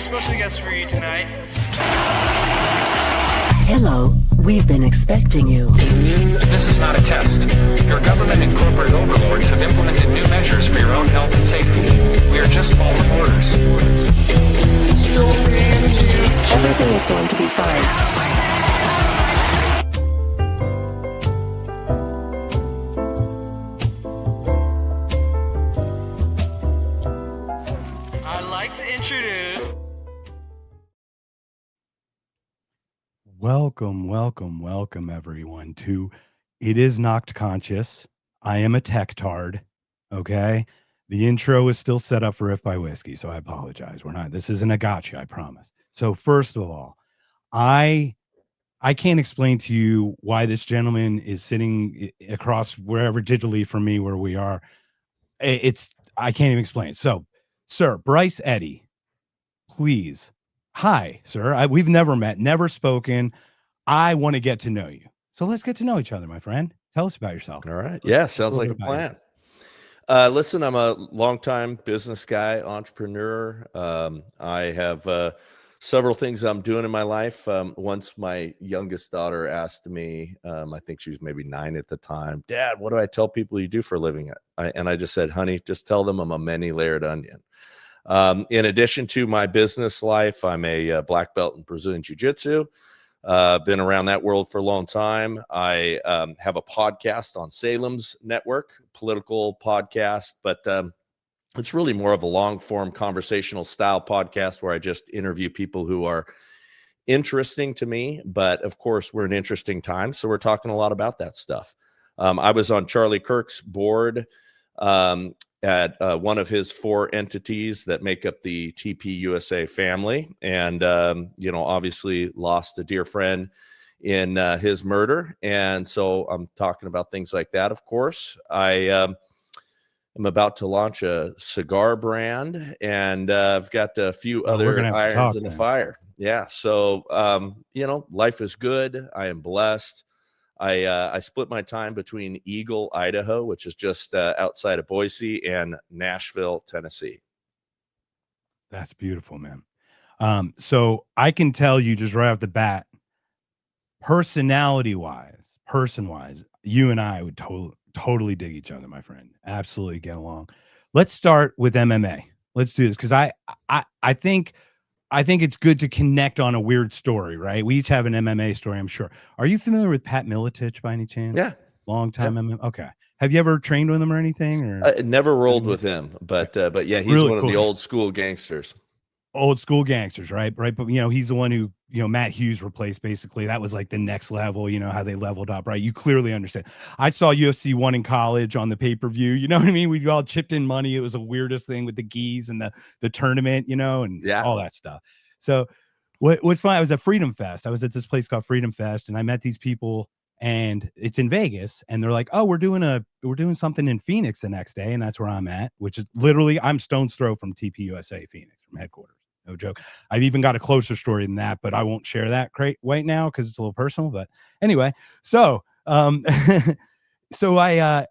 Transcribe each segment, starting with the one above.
special guest for you tonight. Hello, we've been expecting you. This is not a test. Your government and corporate overlords have implemented new measures for your own health and safety. We are just following orders. Everything is going to be fine. I'd like to introduce... Welcome, everyone, to It Is Knocked Conscious. I am a tech-tard, okay? The intro is still set up for If by Whiskey, so I apologize. This isn't a gotcha, I promise. So first of all, I can't explain to you why this gentleman is sitting across wherever digitally from me where we are. I can't even explain it. So, sir, Bryce Eddy, please. Hi, sir. We've never met, never spoken. I want to get to know you. So let's get to know each other, my friend. Tell us about yourself. All right. Yeah, sounds like a plan. Listen, I'm a longtime business guy, entrepreneur. I have several things I'm doing in my life. Once my youngest daughter asked me, I think she was maybe 9 at the time, Dad, what do I tell people you do for a living? And I just said, honey, just tell them I'm a many-layered onion. In addition to my business life, I'm a black belt in Brazilian Jiu-Jitsu. Been around that world for a long time. I have a podcast on Salem's Network, political podcast, but it's really more of a long-form conversational style podcast where I just interview people who are interesting to me. But of course, we're in interesting times, so we're talking a lot about that stuff. I was on Charlie Kirk's board at one of his 4 entities that make up the TP USA family, and obviously lost a dear friend in his murder. And so I'm talking about things like that. Of course, I am about to launch a cigar brand, and I've got a few other irons in the fire. Yeah, so life is good. I am blessed. I split my time between Eagle, Idaho, which is just outside of Boise, and Nashville, Tennessee. That's beautiful, man. So I can tell you just right off the bat, person-wise, you and I would totally dig each other, my friend. Absolutely get along. Let's start with MMA. Let's do this because I think it's good to connect on a weird story, right? We each have an MMA story, I'm sure. Are you familiar with Pat Miletich by any chance? Yeah. Long time MMA. Okay. Have you ever trained with him or anything? Or never rolled with him, but yeah, he's really one cool. of the old school gangsters. Old school gangsters, right? But he's the one who, Matt Hughes replaced basically. That was like the next level, how they leveled up, right? You clearly understand. I saw UFC 1 in college on the pay-per-view. You know what I mean? We all chipped in money. It was the weirdest thing with the gis and the tournament, and all that stuff. So what's fun, I was at Freedom Fest. I was at this place called Freedom Fest, and I met these people, and it's in Vegas, and they're like, oh, we're doing something in Phoenix the next day, and that's where I'm at, which is literally, I'm stone's throw from TP USA Phoenix, from headquarters. No joke. I've even got a closer story than that, but I won't share that right now because it's a little personal. But anyway, so so I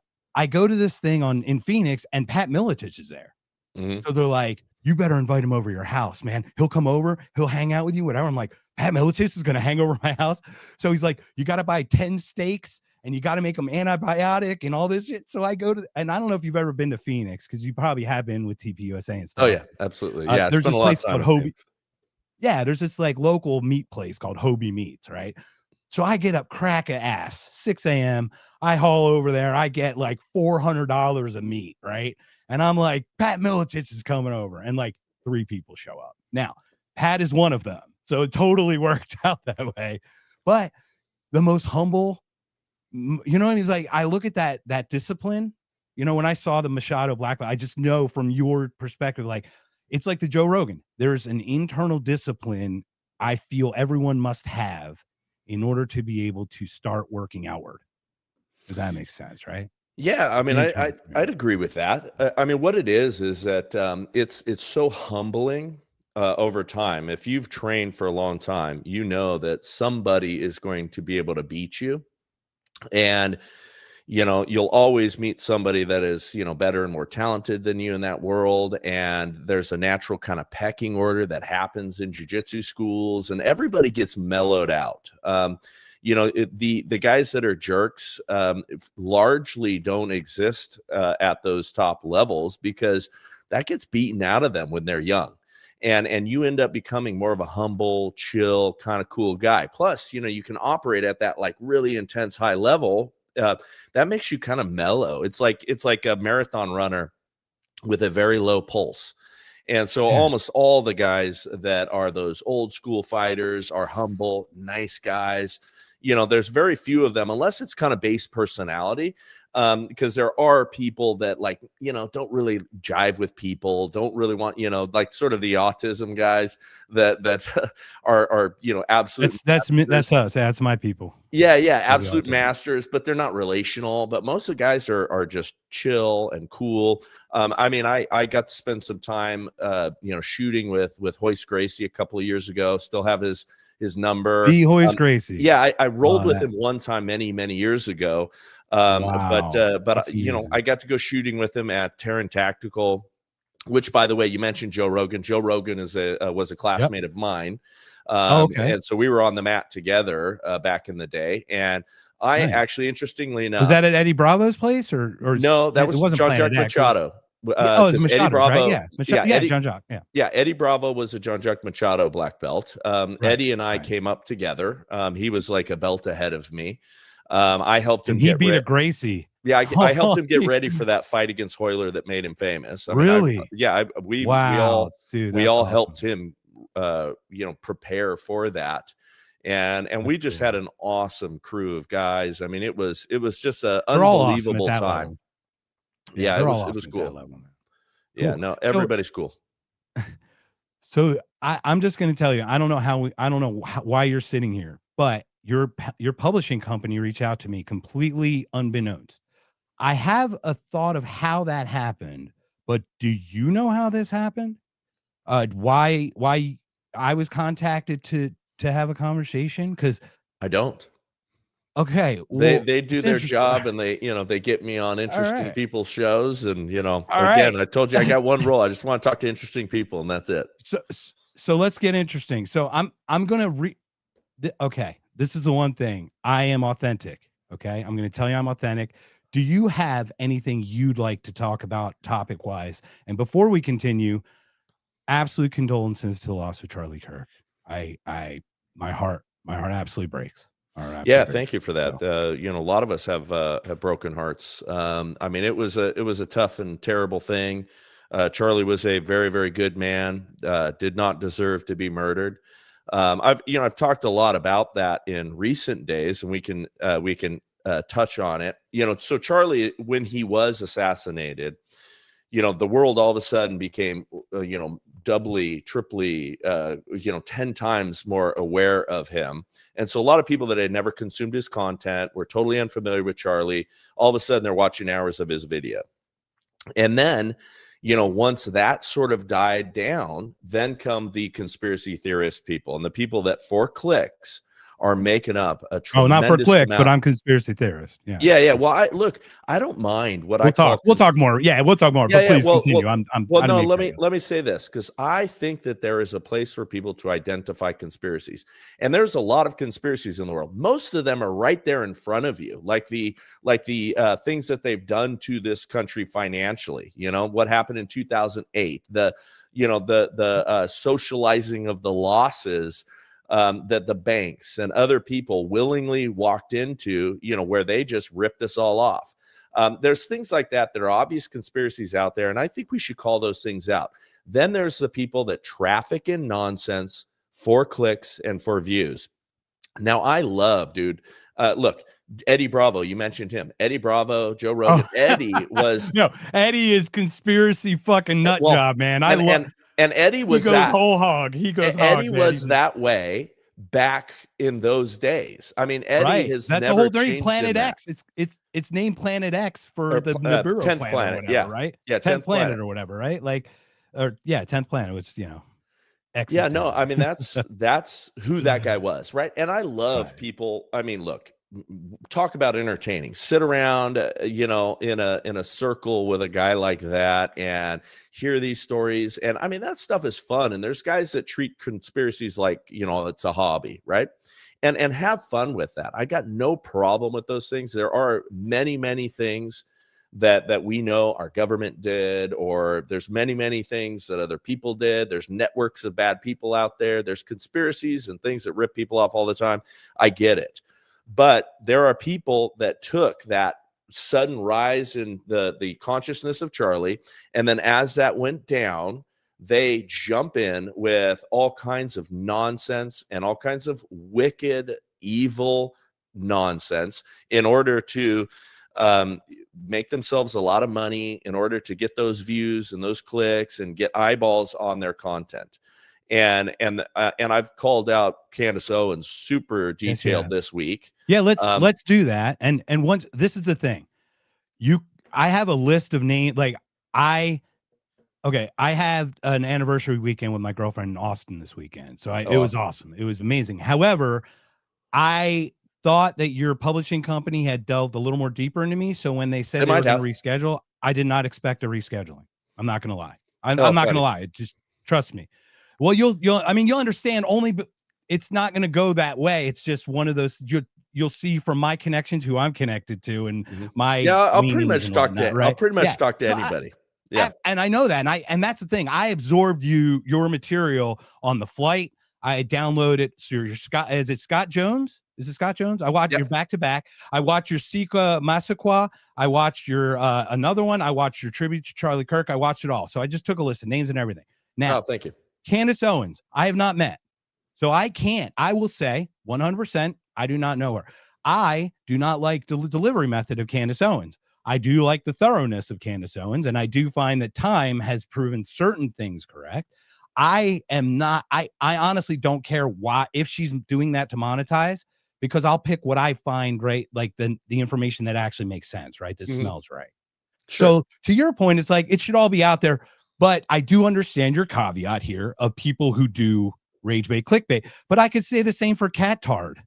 go to this thing in Phoenix, and Pat Miletich is there. Mm-hmm. So they're like, you better invite him over your house, man. He'll come over, he'll hang out with you, whatever. I'm like, Pat Miletich is gonna hang over my house. So he's like, you got to buy 10 steaks. And you got to make them antibiotic and all this shit. So I go to, and I don't know if you've ever been to Phoenix, because you probably have been with TP USA and stuff. Oh yeah, absolutely. Yeah, there's this place called Hobie. Yeah, there's this like local meat place called Hobie Meats, right? So I get up crack of ass, 6 a.m. I haul over there. I get like $400 of meat, right? And I'm like, Pat Miletich is coming over, and like 3 people show up. Now, Pat is one of them, so it totally worked out that way. But the most humble. What I mean? Like, I look at that discipline, when I saw the Machado black belt, I just know from your perspective, like, it's like the Joe Rogan. There's an internal discipline I feel everyone must have in order to be able to start working outward. If that makes sense, right? Yeah, I mean, I'd agree with that. I mean, what it is that it's so humbling over time. If you've trained for a long time, you know that somebody is going to be able to beat you. And you'll always meet somebody that is, better and more talented than you in that world. And there's a natural kind of pecking order that happens in jiu-jitsu schools, and everybody gets mellowed out. The guys that are jerks largely don't exist at those top levels, because that gets beaten out of them when they're young. And you end up becoming more of a humble, chill, kind of cool guy. Plus, you can operate at that like really intense high level. That makes you kind of mellow. It's like a marathon runner with a very low pulse. And so almost all the guys that are those old school fighters are humble, nice guys. There's very few of them, unless it's kind of base personality. Because there are people that don't really jive with people, don't really want, like sort of the autism guys that are absolute. That's us. That's my people. Yeah. Absolute masters, but they're not relational. But most of the guys are just chill and cool. I got to spend some time, shooting with Hoist Gracie a couple of years ago. Still have his number. The Hoist Gracie. Yeah. I rolled with him one time many, many years ago. Wow. But I got to go shooting with him at Terran Tactical, which, by the way, you mentioned Joe Rogan. Joe Rogan was a classmate of mine. Okay. And so we were on the mat together back in the day. And I actually, interestingly enough, was that at Eddie Bravo's place or no? That was Jean-Jacques Machado. It was Machado, Eddie Bravo, right? Yeah, Jean-Jacques. Yeah, Eddie Bravo was a Jean-Jacques Machado black belt. Eddie and I came up together. He was like a belt ahead of me. I helped him. And he beat a Gracie. Yeah, I helped him get ready for that fight against Hoyler that made him famous. Really? We all helped him, prepare for that, and we just had an awesome crew of guys. I mean, it was just an unbelievable time. Level. Yeah, it was cool. Yeah, cool. No, everybody's cool. So I'm just going to tell you, I don't know why you're sitting here, but your publishing company reached out to me completely unbeknownst. I have a thought of how that happened, but do you know how this happened? Why I was contacted to have a conversation? Because I don't. Okay, well, they do their job, and they get me on interesting people's shows, and I told you I got one role. I just want to talk to interesting people, and that's it. So let's get interesting. So I'm gonna okay. This is the one thing. I am authentic. Okay. I'm going to tell you I'm authentic. Do you have anything you'd like to talk about topic wise? And before we continue, absolute condolences to the loss of Charlie Kirk. My heart absolutely breaks. Thank you for that. So, a lot of us have broken hearts. It was a tough and terrible thing. Charlie was a very, very good man, did not deserve to be murdered. I've talked a lot about that in recent days, and we can touch on it. So Charlie, when he was assassinated, the world all of a sudden became, doubly, triply, 10 times more aware of him. And so a lot of people that had never consumed his content were totally unfamiliar with Charlie. All of a sudden, they're watching hours of his video. And then, once that sort of died down, then come the conspiracy theorist people and the people that for clicks are making up a tremendous not for clicks, amount. but I'm conspiracy theorist. Yeah. Well, I don't mind what we'll talk more. Yeah, we'll talk more. But please continue. Let me say this, because I think that there is a place for people to identify conspiracies, and there's a lot of conspiracies in the world. Most of them are right there in front of you, like the things that they've done to this country financially. What happened in 2008, the socializing of the losses that the banks and other people willingly walked into, where they just ripped us all off. There's things like that are obvious conspiracies out there, and I think we should call those things out. Then there's the people that traffic in nonsense for clicks and for views. Now, I love, dude. Look, Eddie Bravo, you mentioned him. Eddie Bravo, Joe Rogan. Eddie was Eddie is conspiracy fucking nut job, man. And Eddie was that whole hog. Eddie was that way back in those days. Eddie has that's never the whole thing. changed. Planet X. It's named Planet X for the Nibiru 10th planet, whatever, right? Yeah, 10th planet or whatever, right? 10th planet was X. Yeah, no, that's who that guy was, right? And I love people. Look, talk about entertaining. Sit around, in a circle with a guy like that and hear these stories. And I mean, that stuff is fun. And there's guys that treat conspiracies like, it's a hobby, right? And have fun with that. I got no problem with those things. There are many, many things that we know our government did, or there's many, many things that other people did. There's networks of bad people out there. There's conspiracies and things that rip people off all the time. I get it. But there are people that took that sudden rise in the consciousness of Charlie, and then as that went down, they jump in with all kinds of nonsense and all kinds of wicked, evil nonsense in order to make themselves a lot of money, in order to get those views and those clicks and get eyeballs on their content. And I've called out Candace Owens super detailed this week. Yeah, let's do that. And once, this is the thing, I have a list of names. Like I have an anniversary weekend with my girlfriend in Austin this weekend. So it was awesome. It was amazing. However, I thought that your publishing company had delved a little more deeper into me. So when they said they were going to reschedule, I did not expect a rescheduling. I'm not going to lie. I'm not going to lie. Just trust me. Well, you'll understand only, but it's not going to go that way. It's just one of those, you'll see from my connections who I'm connected to and my, I'll pretty much talk to anybody. Yeah. And I know that. And that's the thing. I absorbed your material on the flight. I downloaded. So your Scott, is it Scott Jones? Is it Scott Jones? I watched your back to back. I watched your Sika Massaquoi. I watched your another one. I watched your tribute to Charlie Kirk. I watched it all. So I just took a list of names and everything. Now, thank you. Candace Owens, I have not met. So I will say 100%, I do not know her. I do not like the delivery method of Candace Owens. I do like the thoroughness of Candace Owens, and I do find that time has proven certain things correct. I honestly don't care why, if she's doing that to monetize, because I'll pick what I find great, like the information that actually makes sense, right? That smells right. Sure. So to your point, it's like, it should all be out there, but I do understand your caveat here of people who do rage bait, clickbait, but I could say the same for Cat Tard.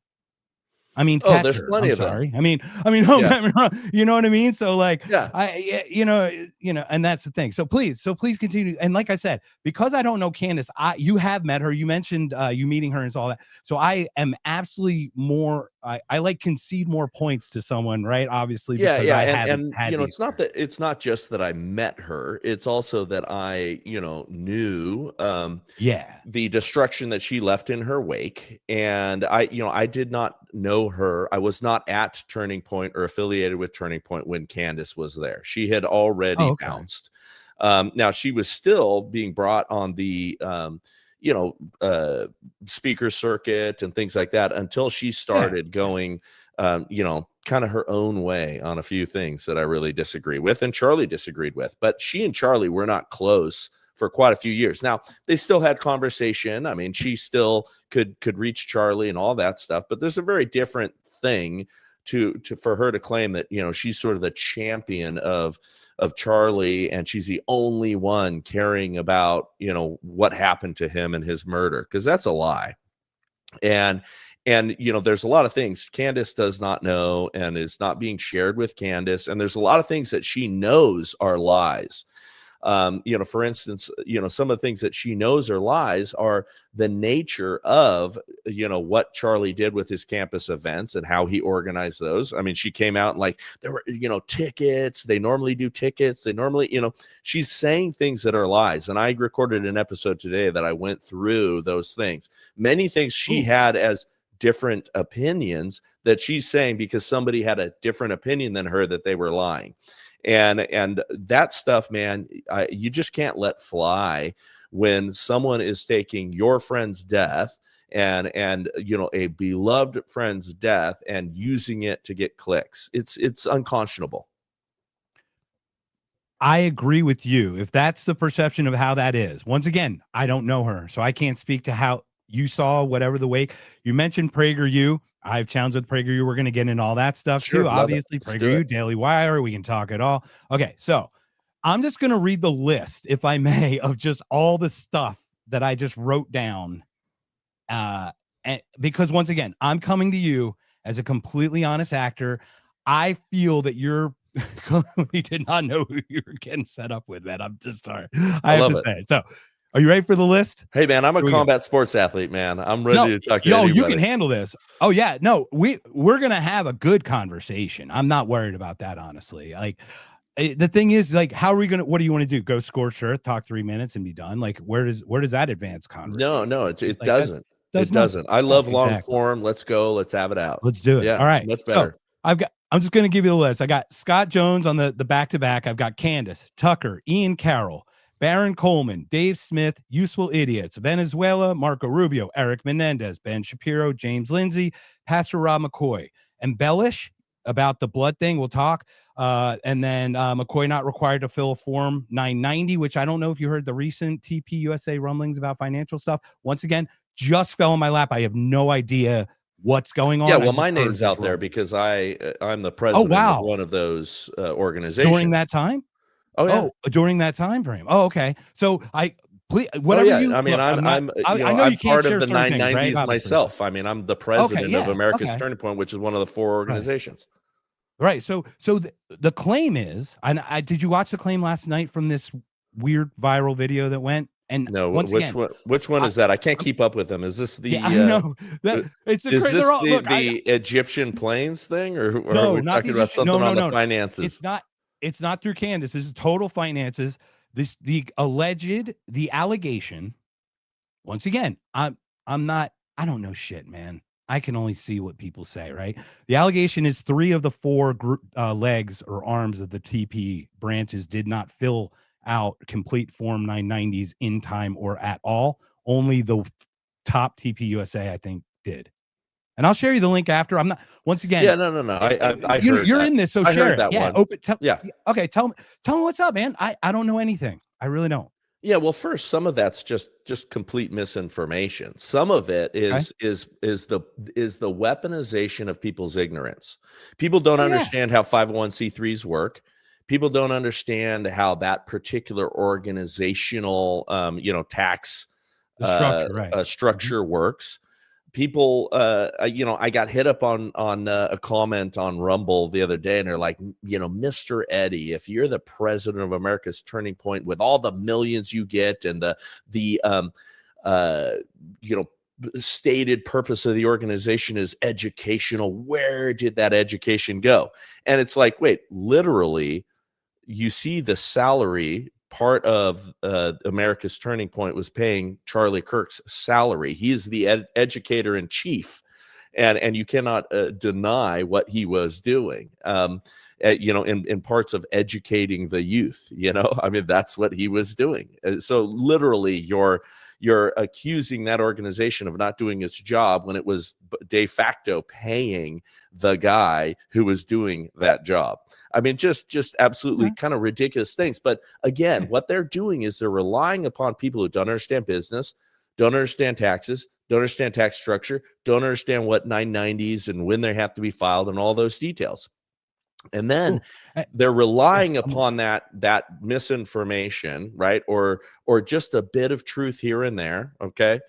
I mean, there's plenty of them. I mean, don't get me wrong. You know what I mean? So like, and that's the thing. So please continue. And like I said, because I don't know Candace, you have met her. You mentioned you meeting her and all that. So I am absolutely more. I like concede more points to someone, right? Obviously, because it's not just that I met her. It's also that I, knew the destruction that she left in her wake, and I did not know her. I was not at Turning Point or affiliated with Turning Point when Candace was there. She had already bounced. Now she was still being brought on the speaker circuit and things like that until she started going, kind of her own way on a few things that I really disagree with and Charlie disagreed with. But she and Charlie were not close for quite a few years. Now they still had conversation. I mean, she still could reach Charlie and all that stuff, but there's a very different thing for her to claim that, she's sort of the champion of Charlie and she's the only one caring about, what happened to him and his murder. 'Cause that's a lie. And there's a lot of things Candace does not know and is not being shared with Candace. And there's a lot of things that she knows are lies. For instance, some of the things that she knows are lies are the nature of, what Charlie did with his campus events and how he organized those. I mean, she came out and like, there were, tickets. They normally do tickets. They normally, she's saying things that are lies. And I recorded an episode today that I went through those things. Many things she had as different opinions that she's saying because somebody had a different opinion than her that they were lying. And that stuff, man, you just can't let fly when someone is taking your friend's death and a beloved friend's death and using it to get clicks. It's unconscionable. I agree with you. If that's the perception of how that is, once again, I don't know her, so I can't speak to how you saw whatever the wake. You mentioned PragerU. I have challenged with PragerU. We're going to get into all that stuff too. Obviously, PragerU, Daily Wire. We can talk it all. Okay, so I'm just going to read the list, if I may, of just all the stuff that I just wrote down. Because once again, I'm coming to you as a completely honest actor, I feel that you're we did not know who you were getting set up with, man. I'm just sorry. I have love to it. say it. So, are you ready for the list? Hey, man, I'm a Here we go. combat sports athlete, man. I'm No, ready to talk to yo, anybody. you can handle this. Oh yeah, no, we're gonna have a good conversation. I'm not worried about that, honestly. Like, the thing is, like, how are we gonna? What do you want to do? Go scorched earth, talk 3 minutes, and be done? Like, where does that advance conversation? No, it Like that doesn't. does It nothing. doesn't. I Yeah, love long exactly. form. Let's go. Let's have it out. Let's do it. Yeah, All it's right. much So better. I'm just gonna give you the list. I got Scott Jones on the back to back. I've got Candace, Tucker, Ian Carroll, Baron Coleman, Dave Smith, Useful Idiots, Venezuela, Marco Rubio, Eric Menendez, Ben Shapiro, James Lindsay, Pastor Rob McCoy. Embellish about the blood thing. We'll talk. And then McCoy not required to fill a form 990, which I don't know if you heard the recent TP USA rumblings about financial stuff. Once again, just fell in my lap. I have no idea what's going on. Yeah, I well, just my heard name's this out there rumor. because I'm the Oh president of wow! one of those organizations. During that time? Oh yeah. Oh, during that time frame. Oh, okay. So please, Oh whatever yeah. you I mean, look, I'm not. I know I'm you can't part of share the certain things, right? 990s Obviously. myself. I mean, I'm the Okay. president of Yeah. America's Okay. Turning Point, which is one of the 4 Right. organizations. Right. So the claim is, and I did you watch the claim last night from this weird viral video that went? And No, once which again, one is that? I can't keep up with them. Is this yeah, the I know that it's a is crazy. this They're all the look. the Egyptian planes thing, or are No, we not the talking about Egyptian. No, something no, on the no. finances? It's not. It's not through Candace. This is total finances. The allegation. Once again, I'm not. I don't know shit, man. I can only see what people say, right? The allegation is 3 of the 4 legs or arms of the TP branches did not fill out complete Form 990s in time or at all. Only the top TP USA, I think, did. And I'll share you the link after. I'm not. Once again, Yeah, no. I heard you're that. in this, so I share heard it. that Yeah, one. open. Yeah. Okay, tell me what's up, man. I don't know anything. I really don't. Yeah, well, first, some of that's just complete misinformation. Some of it Okay. is the weaponization of people's ignorance. People don't Oh, yeah. understand how 501c3s work. People don't understand how that particular organizational, tax The structure, right? structure works. People, I got hit up on a comment on Rumble the other day, and they're like, Mr. Eddy, if you're the president of America's Turning Point with all the millions you get and the stated purpose of the organization is educational, where did that education go? And it's like, wait, literally, you see the salary part of America's Turning Point was paying Charlie Kirk's salary. He is the educator in chief, and you cannot deny what he was doing. In parts of educating the youth. I mean, that's what he was doing. So literally, you're accusing that organization of not doing its job when it was de facto paying the guy who was doing that job. I mean, just absolutely kind of ridiculous things. But again, what they're doing is they're relying upon people who don't understand business, don't understand taxes, don't understand tax structure, don't understand what 990s and when they have to be filed and all those details. And then they're relying upon that misinformation, right? Or just a bit of truth here and there. Okay.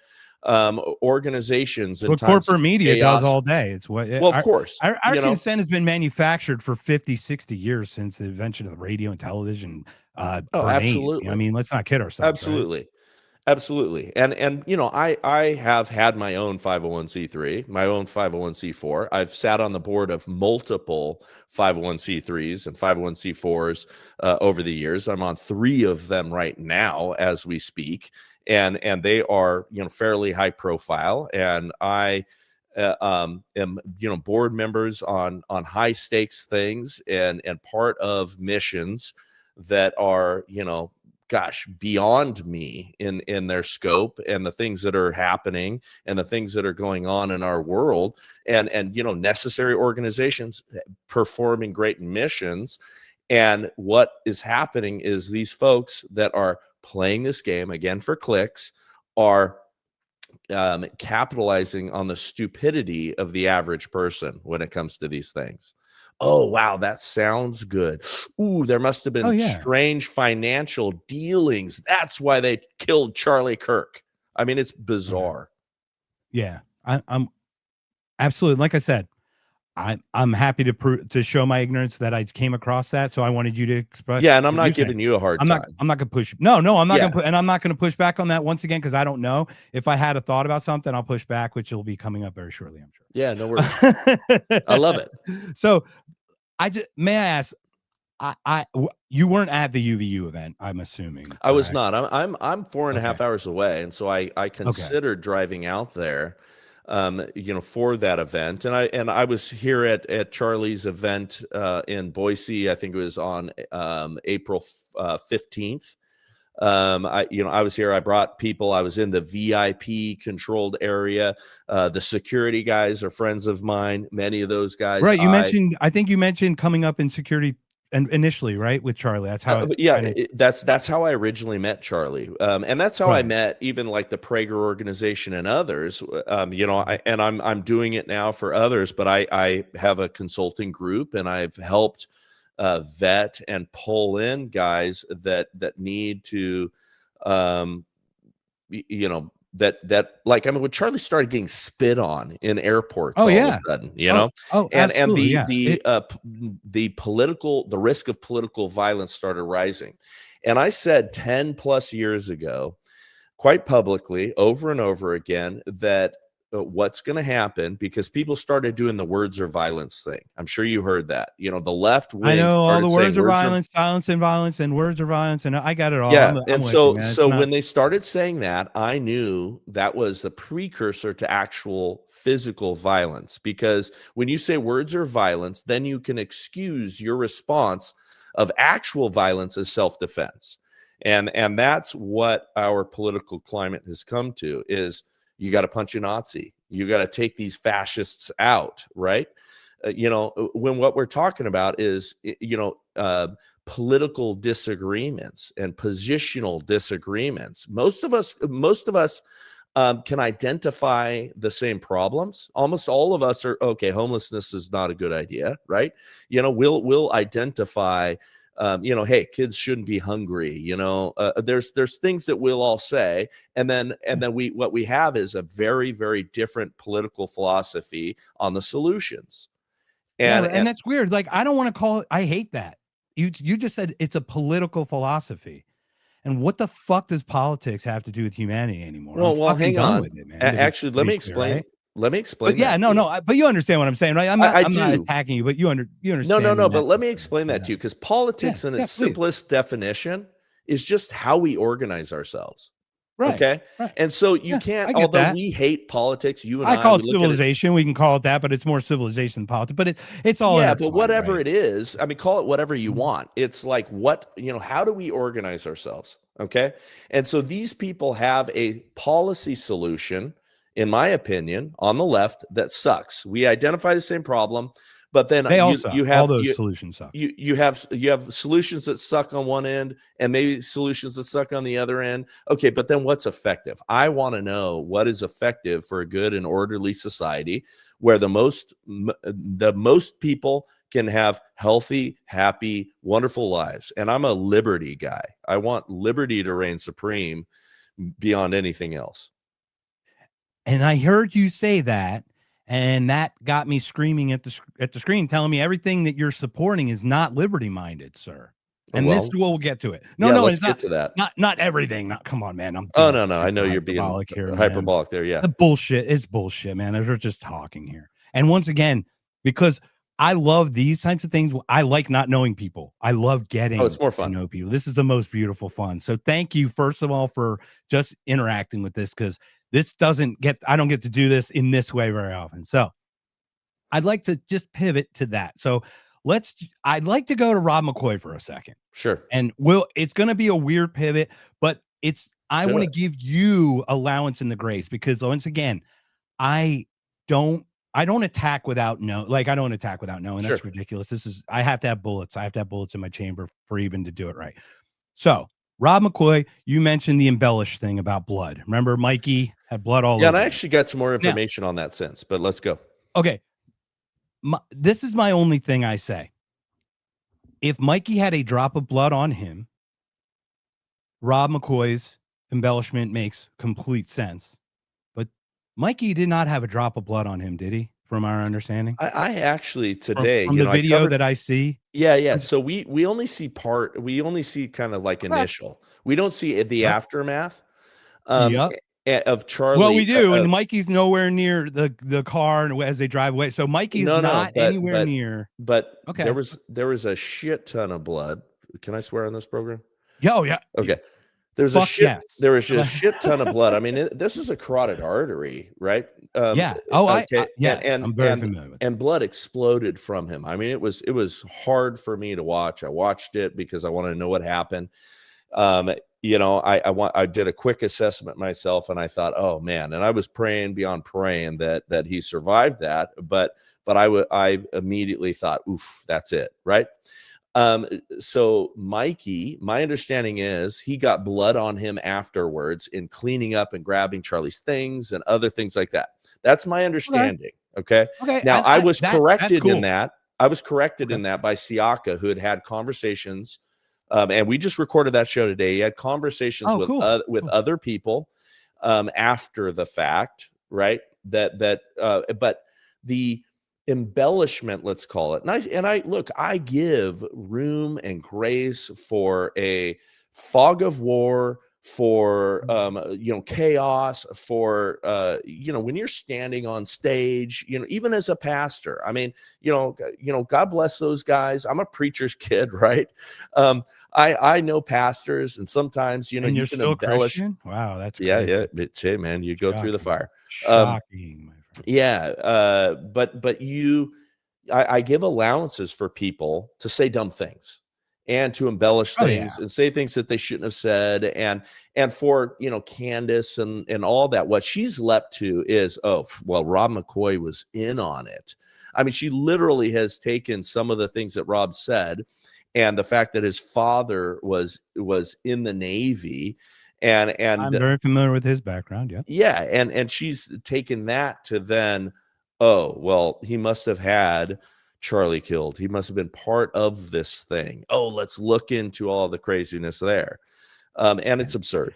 Organizations and what corporate media does all day. It's what, well, of course, our consent has been manufactured for 50, 60 years since the invention of the radio and television. Absolutely. I mean, let's not kid ourselves. Absolutely. Right? Absolutely. And I have had my own 501c3, my own 501c4. I've sat on the board of multiple 501c3s and 501c4s over the years. I'm on 3 of them right now as we speak, and they are fairly high profile. And I am board members on high stakes things and part of missions that are beyond me in their scope and the things that are happening and the things that are going on in our world, and necessary organizations performing great missions. And what is happening is these folks that are playing this game again for clicks are capitalizing on the stupidity of the average person when it comes to these things. Oh, wow, that sounds good. Ooh, there must have been strange financial dealings. That's why they killed Charlie Kirk. I mean, it's bizarre. Yeah, I'm absolutely. Like I said, I'm happy to show my ignorance that I came across that. So I wanted you to express. Yeah, and I'm what not giving you a hard time. I'm not gonna push. No, I'm not Yeah. gonna put, and I'm not gonna push back on that once again because I don't know. If I had a thought about something, I'll push back, which will be coming up very shortly, I'm sure. Yeah, no worries. I love it. So may I ask, you weren't at the UVU event, I'm assuming. I was correct? not. I'm 4.5 hours away, and so I considered driving out there, for that event. And I was here at Charlie's event in Boise. I think it was on April 15th. I was here. I brought people. I was in the VIP controlled area. The security guys are friends of mine. Many of those guys. Right. I think you mentioned coming up in security and initially, right, with Charlie. That's how. That's how I originally met Charlie, and that's how I met even like the Prager organization and others. I'm doing it now for others, but I have a consulting group, and I've helped vet and pull in guys that need to, when Charlie started getting spit on in airports all of a sudden, the risk of political violence started rising. And I said 10 plus years ago, quite publicly, over and over again, that what's going to happen, because people started doing the words are violence thing. I'm sure you heard that. The left wing. I know all the words are violence, silence and violence, and words are violence, and I got it all. Yeah, so when they started saying that, I knew that was the precursor to actual physical violence. Because when you say words are violence, then you can excuse your response of actual violence as self-defense, and that's what our political climate has come to is. You got to punch a Nazi. You got to take these fascists out, right? When what we're talking about is, political disagreements and positional disagreements. Most of us can identify the same problems. Almost all of us are okay. Homelessness is not a good idea, right? We'll identify. Hey, kids shouldn't be hungry. There's things that we'll all say, and then what we have is a very, very different political philosophy on the solutions. And that's weird. Like, I don't want to call it. I hate that. You just said it's a political philosophy, and what the fuck does politics have to do with humanity anymore? Well, hang on. With it, man, actually, let me explain. Right? Let me explain. But but you understand what I'm saying, right? I'm not attacking you, but you understand. No. But let me explain that to you, because politics, in its simplest definition, is just how we organize ourselves. Right. Okay. Right. And so you can't. Although we hate politics, you and I call it civilization. We can call it that, but it's more civilization than politics. But it's all. Yeah. But whatever it is, I mean, call it whatever you want. It's like how do we organize ourselves? Okay. And so these people have a policy solution, in my opinion, on the left that sucks. We identify the same problem, but then you have all those solutions suck. You have solutions that suck on one end, and maybe solutions that suck on the other end. Okay, but then what's effective? I want to know what is effective for a good and orderly society where the most people can have healthy, happy, wonderful lives. And I'm a liberty guy. I want liberty to reign supreme beyond anything else. And I heard you say that, and that got me screaming at the screen, telling me everything that you're supporting is not liberty-minded, sir. And we'll get to it. Let's get to that. Not everything. Come on, man. No. I know you're being hyperbolic there. Yeah. The bullshit. It's bullshit, man. We're just talking here. And once again, because I love these types of things. I like not knowing people. I love getting it's more fun to know people. This is the most beautiful fun. So thank you, first of all, for just interacting with this, because I don't get to do this in this way very often. So I'd like to just pivot to that. So I'd like to go to Rob McCoy for a second. Sure. And it's going to be a weird pivot, but I want to give you allowance in the grace, because once again, I don't attack without knowing. I don't attack without knowing. That's ridiculous. I have to have bullets. I have to have bullets in my chamber for even to do it right. So Rob McCoy, you mentioned the embellished thing about blood. Remember, Mikey had blood all over. Yeah, and I actually got some more information on that since, but let's go. Okay. This is my only thing I say. If Mikey had a drop of blood on him, Rob McCoy's embellishment makes complete sense. But Mikey did not have a drop of blood on him, did he? from our understanding. I actually today, From you the know, I video covered. that I see. Yeah. So we only see kind of like Okay. initial. We don't see the Yep. aftermath Yep. of Well, we Charlie. do, and Mikey's nowhere near the car and as they drive away. So Mikey's No, not anywhere near. but Okay. there was a shit ton of blood. Can I swear on this program? Oh yeah. Okay. Fuck yes. There was a shit ton of blood. I mean, this is a carotid artery, right? Yeah. Oh, okay. yes. I'm very familiar with it. And blood exploded from him. I mean, it was hard for me to watch. I watched it because I wanted to know what happened. You know, I did a quick assessment myself, and I thought, oh man, and I was praying beyond praying that he survived that. But I immediately thought, oof, that's it, right? So Mikey, my understanding is he got blood on him afterwards in cleaning up and grabbing Charlie's things and other things like that. That's my understanding. Okay. Now I was corrected in that. I was corrected in that by Siaka, who had conversations. And we just recorded that show today. He had conversations with other people after the fact, right? But the embellishment, let's call it. And I look, I give room and grace for a fog of war, for chaos, for when you're standing on stage, even as a pastor. I mean, God bless those guys. I'm a preacher's kid, right? I know pastors, and sometimes you can still embellish. Christian? Wow, that's crazy. Yeah. Hey, man, you go through the fire. Shocking, my friend. Yeah, but I give allowances for people to say dumb things and to embellish things and say things that they shouldn't have said, and for Candace and all that, what she's leapt to is, oh well, Rob McCoy was in on it. I mean, she literally has taken some of the things that Rob said, and the fact that his father was in the Navy. And I'm very familiar with his background. Yeah. And she's taken that to then, oh, well, he must have had Charlie killed. He must have been part of this thing. Oh, let's look into all the craziness there. And it's absurd.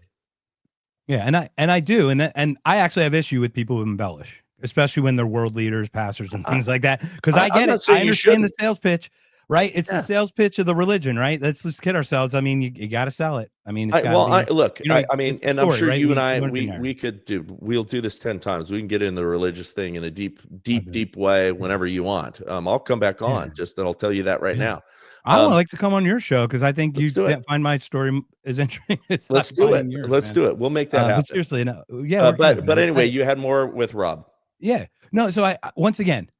Yeah. And I do. And I actually have issue with people who embellish, especially when they're world leaders, pastors, and things like that. Because I get it. I understand the sales pitch. Right, it's the sales pitch of the religion, right? Let's just kid ourselves. I mean, you got to sell it. I mean, look, I mean, and I'm sure right? you and I, we'll do this 10 times. We can get in the religious thing in a deep way whenever you want. I'll come back on. Just that I'll tell you that right now. I would like to come on your show because I think you find my story as interesting. Let's do it. Let's do it. We'll make that happen. But seriously, no, yeah. But anyway, you had more with Rob. Yeah, no. So I once again,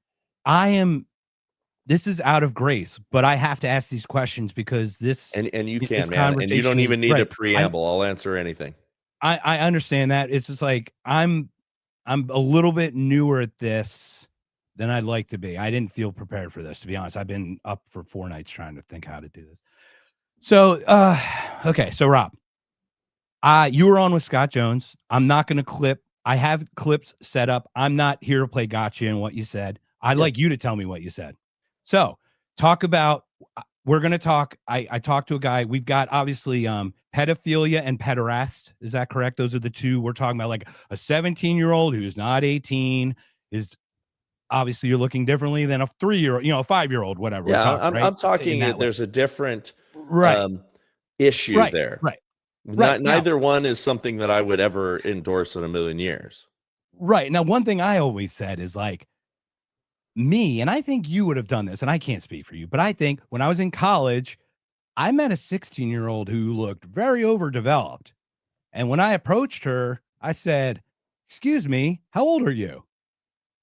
this is out of grace, but I have to ask these questions because this and you can, man, and you don't even need a preamble. I'll answer anything. I understand that. It's just like I'm a little bit newer at this than I'd like to be. I didn't feel prepared for this, to be honest. I've been up for 4 nights trying to think how to do this. So okay, so Rob, you were on with Scott Jones. I'm not going to clip. I have clips set up. I'm not here to play gotcha in what you said. I'd like you to tell me what you said. So we're going to talk. I talked to a guy. We've got obviously pedophilia and pederast. Is that correct? Those are the two we're talking about. Like a 17-year-old who's not 18 is obviously you're looking differently than a 3-year-old, a 5-year-old, whatever. Yeah, I'm talking there's a different issue there. Right. Neither one is something that I would ever endorse in a million years. Right. Now, one thing I always said is like, me, and I think you would have done this, and I can't speak for you, but I think when I was in college, I met a 16-year-old who looked very overdeveloped. And when I approached her, I said, excuse me, how old are you?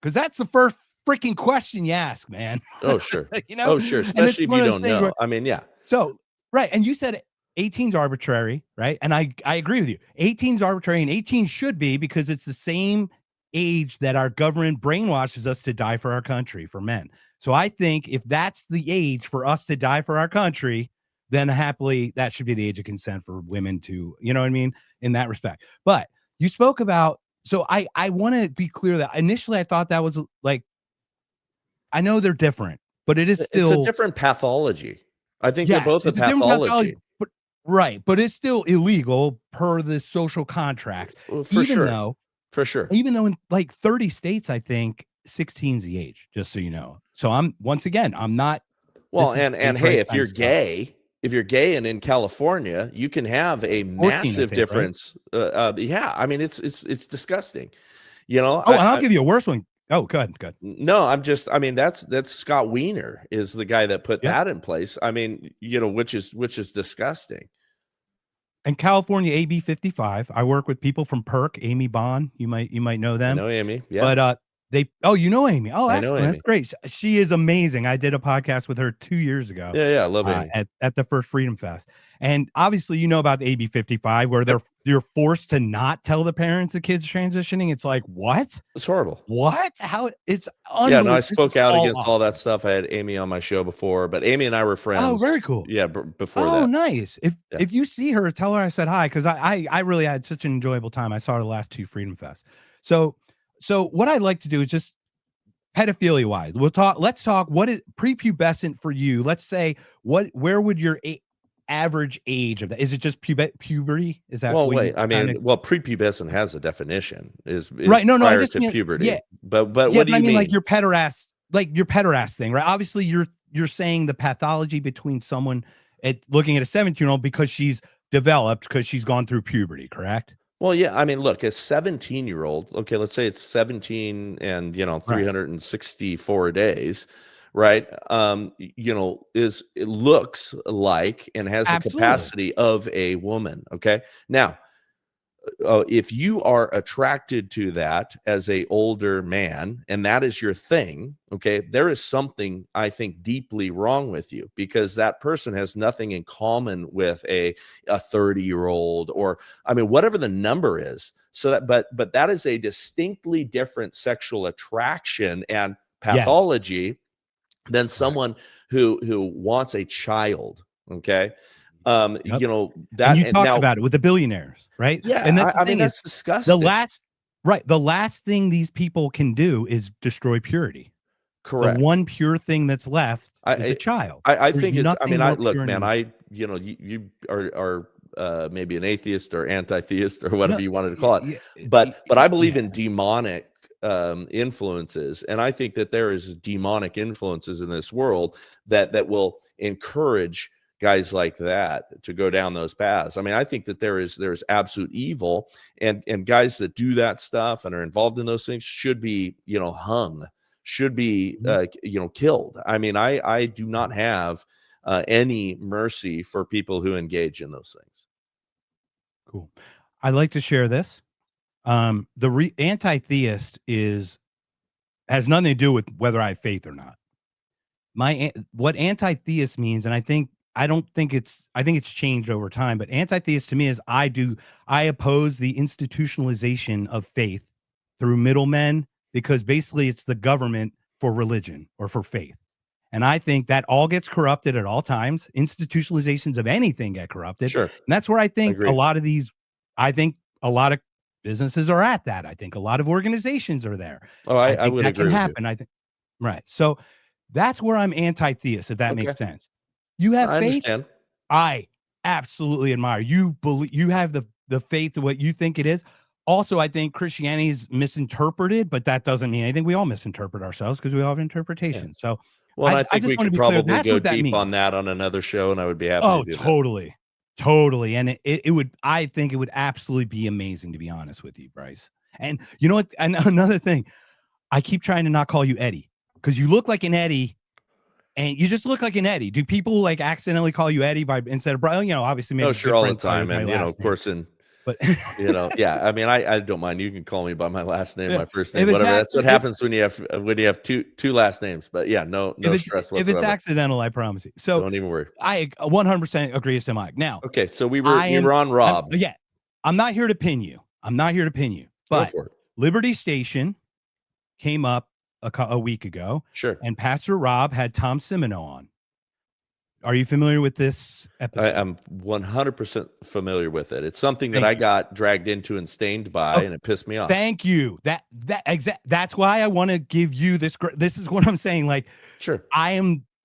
Because that's the first freaking question you ask, man. Oh, sure. Oh, sure. Especially if you don't know. I mean, yeah. So, right. And you said 18's arbitrary, right? And I agree with you. 18's arbitrary, and 18 should be because it's the same age that our government brainwashes us to die for our country, for men. So I think if that's the age for us to die for our country, then happily that should be the age of consent for women to, you know what I mean, in that respect. But you spoke about, so I want to be clear that initially I thought that was like, I know they're different, but it is still it's a different pathology. I think they're both a pathology. But right, but it's still illegal per the social contracts. For sure. In like 30 states, I think 16's the age, just so you know. So I'm not. Well, this is and age hey, right if kind you're of stuff. gay, and in California, you can have a 14, I massive think, right? difference. Yeah, I mean, it's disgusting. You know, Oh, and I'll give you a worse one. Oh, good. no, I mean, that's Scott Wiener is the guy that put Yep. that in place. I mean, you know, which is disgusting. And California AB 55. I work with people from Perk, Amy Bond. You might know I them. know Amy. Yeah. But you know Amy. Oh, I know excellent. That's Amy. great. She is amazing. I did a podcast with her 2 years ago. Yeah, I love Amy. At the first Freedom Fest. And obviously, you know about the AB 55, where Yep. you're forced to not tell the parents the kid's transitioning. It's like, what? It's horrible. What? How? It's Yeah, unbelievable. no, I This spoke is out against off. all that stuff. I had Amy on my show before, but Amy and I were friends. Oh, very cool. Yeah, before Oh, that. nice. If you see her, tell her I said hi, because I really had such an enjoyable time. I saw her the last 2 Freedom Fests. So what I'd like to do is just pedophilia wise, let's talk what is prepubescent for you. Let's say where would your average age of that? Is it just puberty? Is that Well, what wait. you I mean, kinda, prepubescent has a definition. Is right? No, I prior just to mean, puberty. yeah, But yeah, what do but I you mean mean? like your pederast thing, right? Obviously, you're saying the pathology between someone looking at a 17-year-old because she's developed because she's gone through puberty, correct? Well, yeah. I mean, look, a 17-year-old. Okay, let's say it's 17 and Right. 364 days, right? You know, it looks like and has the Absolutely. capacity of a woman. Okay, now. If you are attracted to that as a older man and that is your thing, okay, there is something I think deeply wrong with you, because that person has nothing in common with a 30-year-old, or I mean whatever the number is. So that but that is a distinctly different sexual attraction and pathology than someone who wants a child. Okay. Yep. You know that, and you talked now, about it with the billionaires, right? yeah, And that's the I thing mean, is that's disgusting. the last thing these people can do is destroy purity. Correct. The one pure thing that's left is a child. I There's think it's. I nothing mean, more look, pure in man. this. You are maybe an atheist or anti-theist or whatever No, you wanted to call it, yeah, but I believe yeah. in demonic influences, and I think that there is demonic influences in this world that will encourage guys like that to go down those paths. I mean, I think that there's absolute evil, and guys that do that stuff and are involved in those things should be, hung, should be, killed. I mean, I do not have any mercy for people who engage in those things. Cool. I'd like to share this. The anti-theist has nothing to do with whether I have faith or not. What anti-theist means, and I think it's changed over time, but anti-theist to me is I oppose the institutionalization of faith through middlemen, because basically it's the government for religion or for faith. And I think that all gets corrupted at all times. Institutionalizations of anything get corrupted. Sure. And that's where I think Agreed. a lot of businesses are at that. I think a lot of organizations are there. Oh, I would that agree can with happen. I think, right. So that's where I'm anti-theist, if that makes Okay. sense. You have I faith. understand. I absolutely admire you. You have the faith of what you think it is. Also, I think Christianity is misinterpreted, but that doesn't mean anything. We all misinterpret ourselves because we all have interpretations. So, Well, and I I think just we want to could be clear, probably that's go what that deep means. on that on another show, and I would be happy Oh, to do that. totally. And it would, I think it would absolutely be amazing, to be honest with you, Bryce. And you know what? And another thing, I keep trying to not call you Eddie, because you look like an Eddie. And you just look like an Eddie. Do people like accidentally call you Eddie instead of Brian? Obviously, maybe. Oh, sure, all the time, and of course, but yeah. I mean, I don't mind. You can call me by my last name, Yeah. my first name, whatever. That's what happens when you have two last names. But yeah, no stress whatsoever. If it's accidental, I promise you. So don't even worry. I 100% agree with Mike. Now, okay, so we were on Rob. I'm not here to pin you. But Go for it. Liberty Station came up a week ago. Sure. And Pastor Rob had Tom Simino on. Are you familiar with this episode? I'm 100% familiar with it. It's something that I got dragged into and stained by, and it pissed me off. Thank you. That's why I want to give you this. This is what I'm saying. Like, sure. I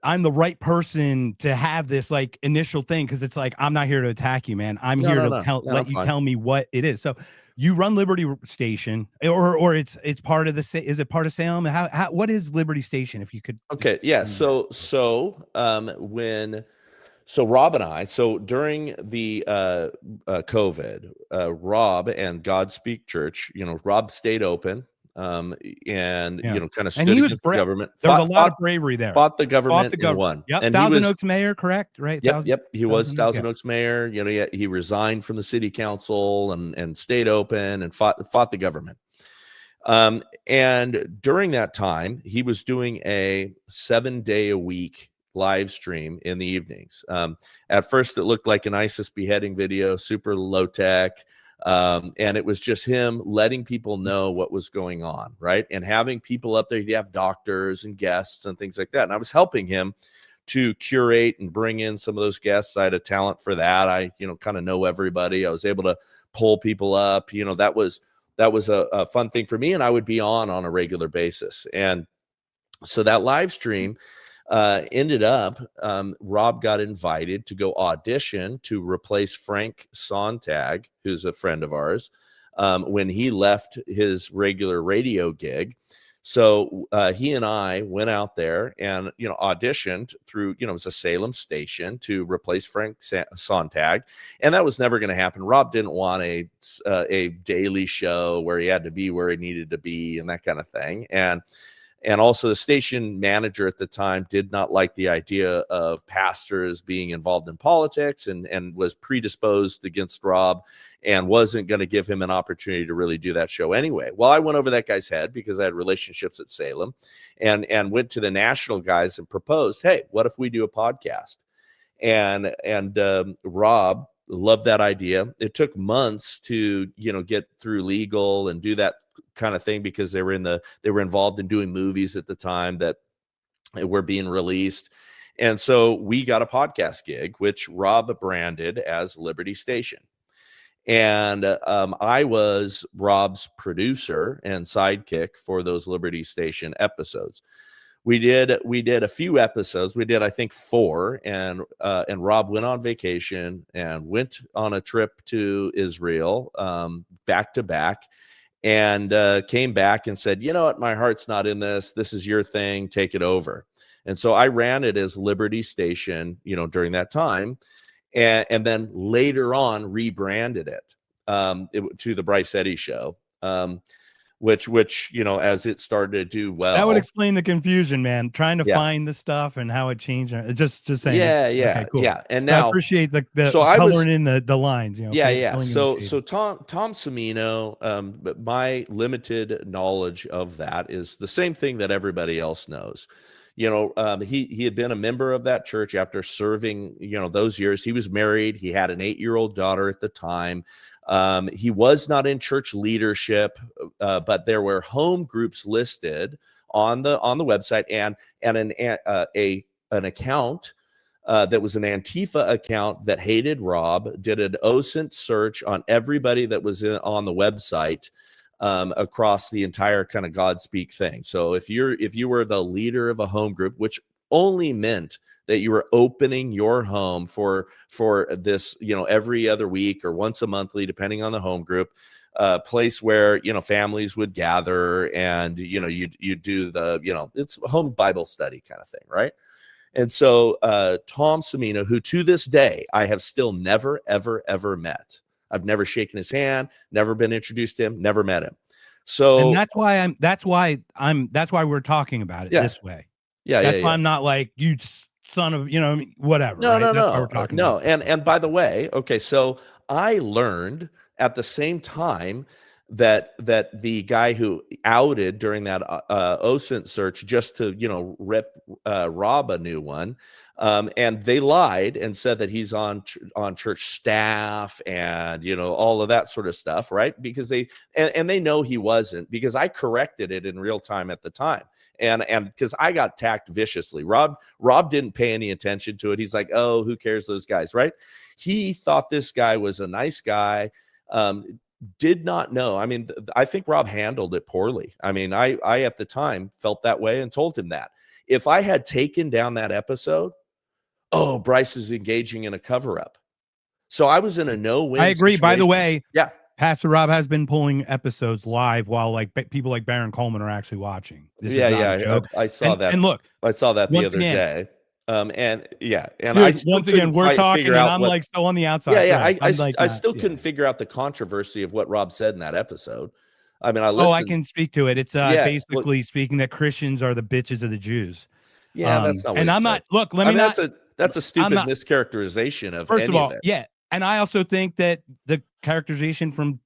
I'm the right person to have this like initial thing, because it's like, I'm not here to attack you, man. I'm No, here no, to no. No, let I'm you fine. tell me what it is. So you run Liberty Station, or it's part of the, is it part of Salem? How what is Liberty Station, if you could just Okay, yeah. explain that? So Rob and I, so during the COVID, Rob and Godspeak Church, Rob stayed open, and Yeah. kind of And stood he was against the government, there was a lot of bravery there. fought the Fought the government and government. won. Yep. And he Thousand was, Oaks mayor, correct? Right? yep, he was Thousand Yeah. Oaks mayor. He resigned from the city council and stayed open and fought the government. And during that time, he was doing a 7-day-a-week live stream in the evenings. At first, it looked like an ISIS beheading video, super low tech. And it was just him letting people know what was going on, right? And having people up there, he'd have doctors and guests and things like that. And I was helping him to curate and bring in some of those guests. I had a talent for that. I, kind of know everybody. I was able to pull people up. That was a fun thing for me, and I would be on a regular basis. And so that live stream ended up, Rob got invited to go audition to replace Frank Sontag, who's a friend of ours, when he left his regular radio gig. So he and I went out there and, auditioned through, it was a Salem station to replace Frank Sontag. And that was never going to happen. Rob didn't want a daily show where he had to be where he needed to be and that kind of thing. And also the station manager at the time did not like the idea of pastors being involved in politics, and was predisposed against Rob and wasn't going to give him an opportunity to really do that show anyway. Well, I went over that guy's head because I had relationships at Salem, and went to the national guys and proposed, hey, what if we do a podcast? And Rob loved that idea. It took months to, get through legal and do that kind of thing, because they were involved in doing movies at the time that were being released. And so we got a podcast gig, which Rob branded as Liberty Station. And I was Rob's producer and sidekick for those Liberty Station episodes. We did a few episodes. We did, I think, 4, and Rob went on vacation and went on a trip to Israel, back to back, and came back and said, you know what, my heart's not in this. This is your thing. Take it over. And so I ran it as Liberty Station, during that time, and then later on rebranded it, to the Bryce Eddy Show. Which as it started to do well, that would explain the confusion, man. Trying to find the stuff and how it changed. Just saying. Yeah. Okay, cool. Yeah. And so now I appreciate the so I coloring in the lines. Yeah. So Tom Semino, my limited knowledge of that is the same thing that everybody else knows. He had been a member of that church after serving, those years. He was married. He had an 8-year-old daughter at the time. He was not in church leadership, but there were home groups listed on the website, and an account that was an Antifa account that hated Rob, did an OSINT search on everybody that was on the website, across the entire kind of Godspeak thing. So if you were the leader of a home group, which only meant that you were opening your home for this, every other week or once a monthly, depending on the home group, place where, families would gather, and, you do the, it's a home Bible study kind of thing. Right. And so Tom Semino, who to this day, I have still never, ever, ever met. I've never shaken his hand, never been introduced to him, never met him. So, and that's why we're talking about it this way. Yeah. That's why I'm not like, you son of, whatever. No, right? no, That's why no, we're talking no. about And by the way, okay, so I learned at the same time that the guy who outed during that OSINT search just to rip Rob a new one, and they lied and said that he's on church staff and all of that sort of stuff, right? Because they know he wasn't, because I corrected it in real time at the time. And because I got attacked viciously. Rob didn't pay any attention to it. He's like, oh, who cares, those guys, right? He thought this guy was a nice guy. Did not know. I mean, I think Rob handled it poorly. I mean, I at the time felt that way and told him that. if I had taken down that episode, oh, Bryce is engaging in a cover-up. So I was in a no-win I agree. situation. By the way, yeah, Pastor Rob has been pulling episodes live while like people like Baron Coleman are actually watching. This is not a joke. I saw that. And look, I saw that the once other again, day. And yeah, and dude, I still once again, we're talking, and I'm like so on the outside. Yeah, right? I still couldn't figure out the controversy of what Rob said in that episode. I mean, I listened. Oh, I can speak to it. It's basically speaking that Christians are the bitches of the Jews. Yeah, that's not what and he I'm said. not. Look, let me not. That's a stupid mischaracterization of first any of all, of it. yeah, and I also think that the characterization from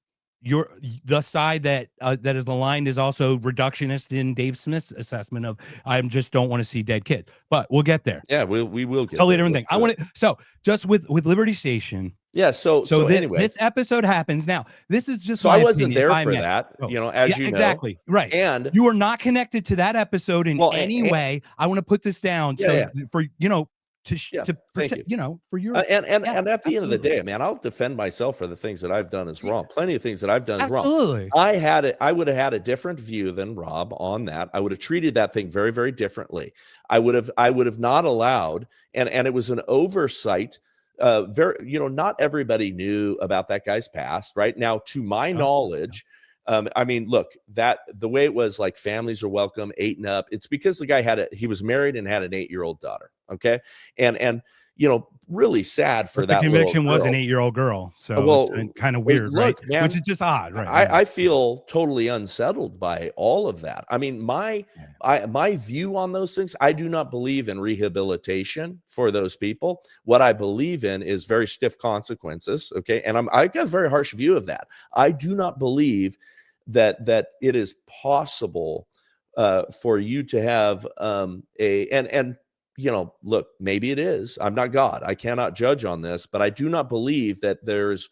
the side that that is aligned is also reductionist in Dave Smith's assessment of I just don't want to see dead kids. But we'll get there. Yeah, we will get. Totally different thing. I want to. So just with Liberty Station. Yeah. So anyway, this episode happens now. This is just. So my I wasn't opinion, there for that. Oh, You know, as you know, exactly right. And you are not connected to that episode in any way. I want to put this down. For to protect, for your and at the end of the day, man, I'll defend myself for the things that I've done is wrong. Plenty of things that I've done is wrong. I would have had a different view than Rob on that. I would have treated that thing very, very differently. I would have not allowed, and it was an oversight. Not everybody knew about that guy's past, right? Now, to my knowledge, I mean, look, that the way it was, like, families are welcome, 8 and up. It's because the guy he was married and had an 8-year-old daughter. Okay. And really sad for that. The conviction was an 8-year-old girl. So it's kind of weird, right? Man, which is just odd, right? I feel totally unsettled by all of that. I mean, my view on those things, I do not believe in rehabilitation for those people. What I believe in is very stiff consequences. Okay. And I got a very harsh view of that. I do not believe that it is possible for you to have look, maybe it is. I'm not God. I cannot judge on this, but I do not believe that there is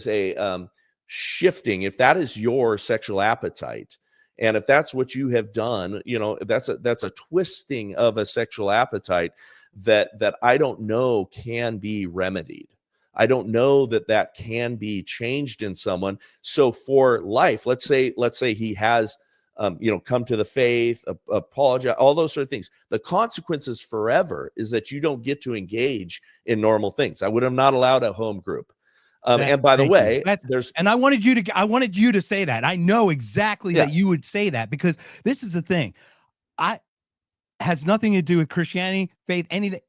a shifting. If that is your sexual appetite, and if that's what you have done, that's a twisting of a sexual appetite that I don't know can be remedied. I don't know that can be changed in someone. So for life, let's say he has come to the faith, apologize, all those sort of things. The consequences forever is that you don't get to engage in normal things. I would have not allowed a home group. And by the way, I wanted you to say that. I know exactly that you would say that, because this is the thing. Has nothing to do with Christianity, faith, anything.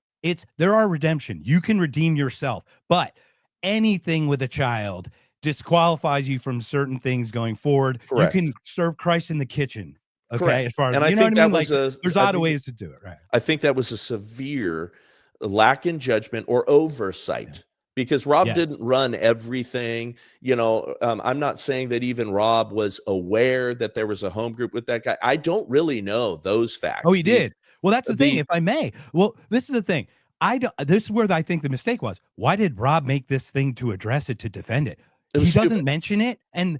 There are redemption. You can redeem yourself, but anything with a child disqualifies you from certain things going forward. Correct. You can serve Christ in the kitchen. Okay. Correct. As far as, and I think that was there's other ways to do it. Right. I think that was a severe lack in judgment or oversight, because Rob didn't run everything. I'm not saying that even Rob was aware that there was a home group with that guy. I don't really know those facts. Oh, he did. Well, that's the thing, if I may. Well, this is the thing. This is where I think the mistake was. Why did Rob make this thing to address it, to defend it? He doesn't mention it, and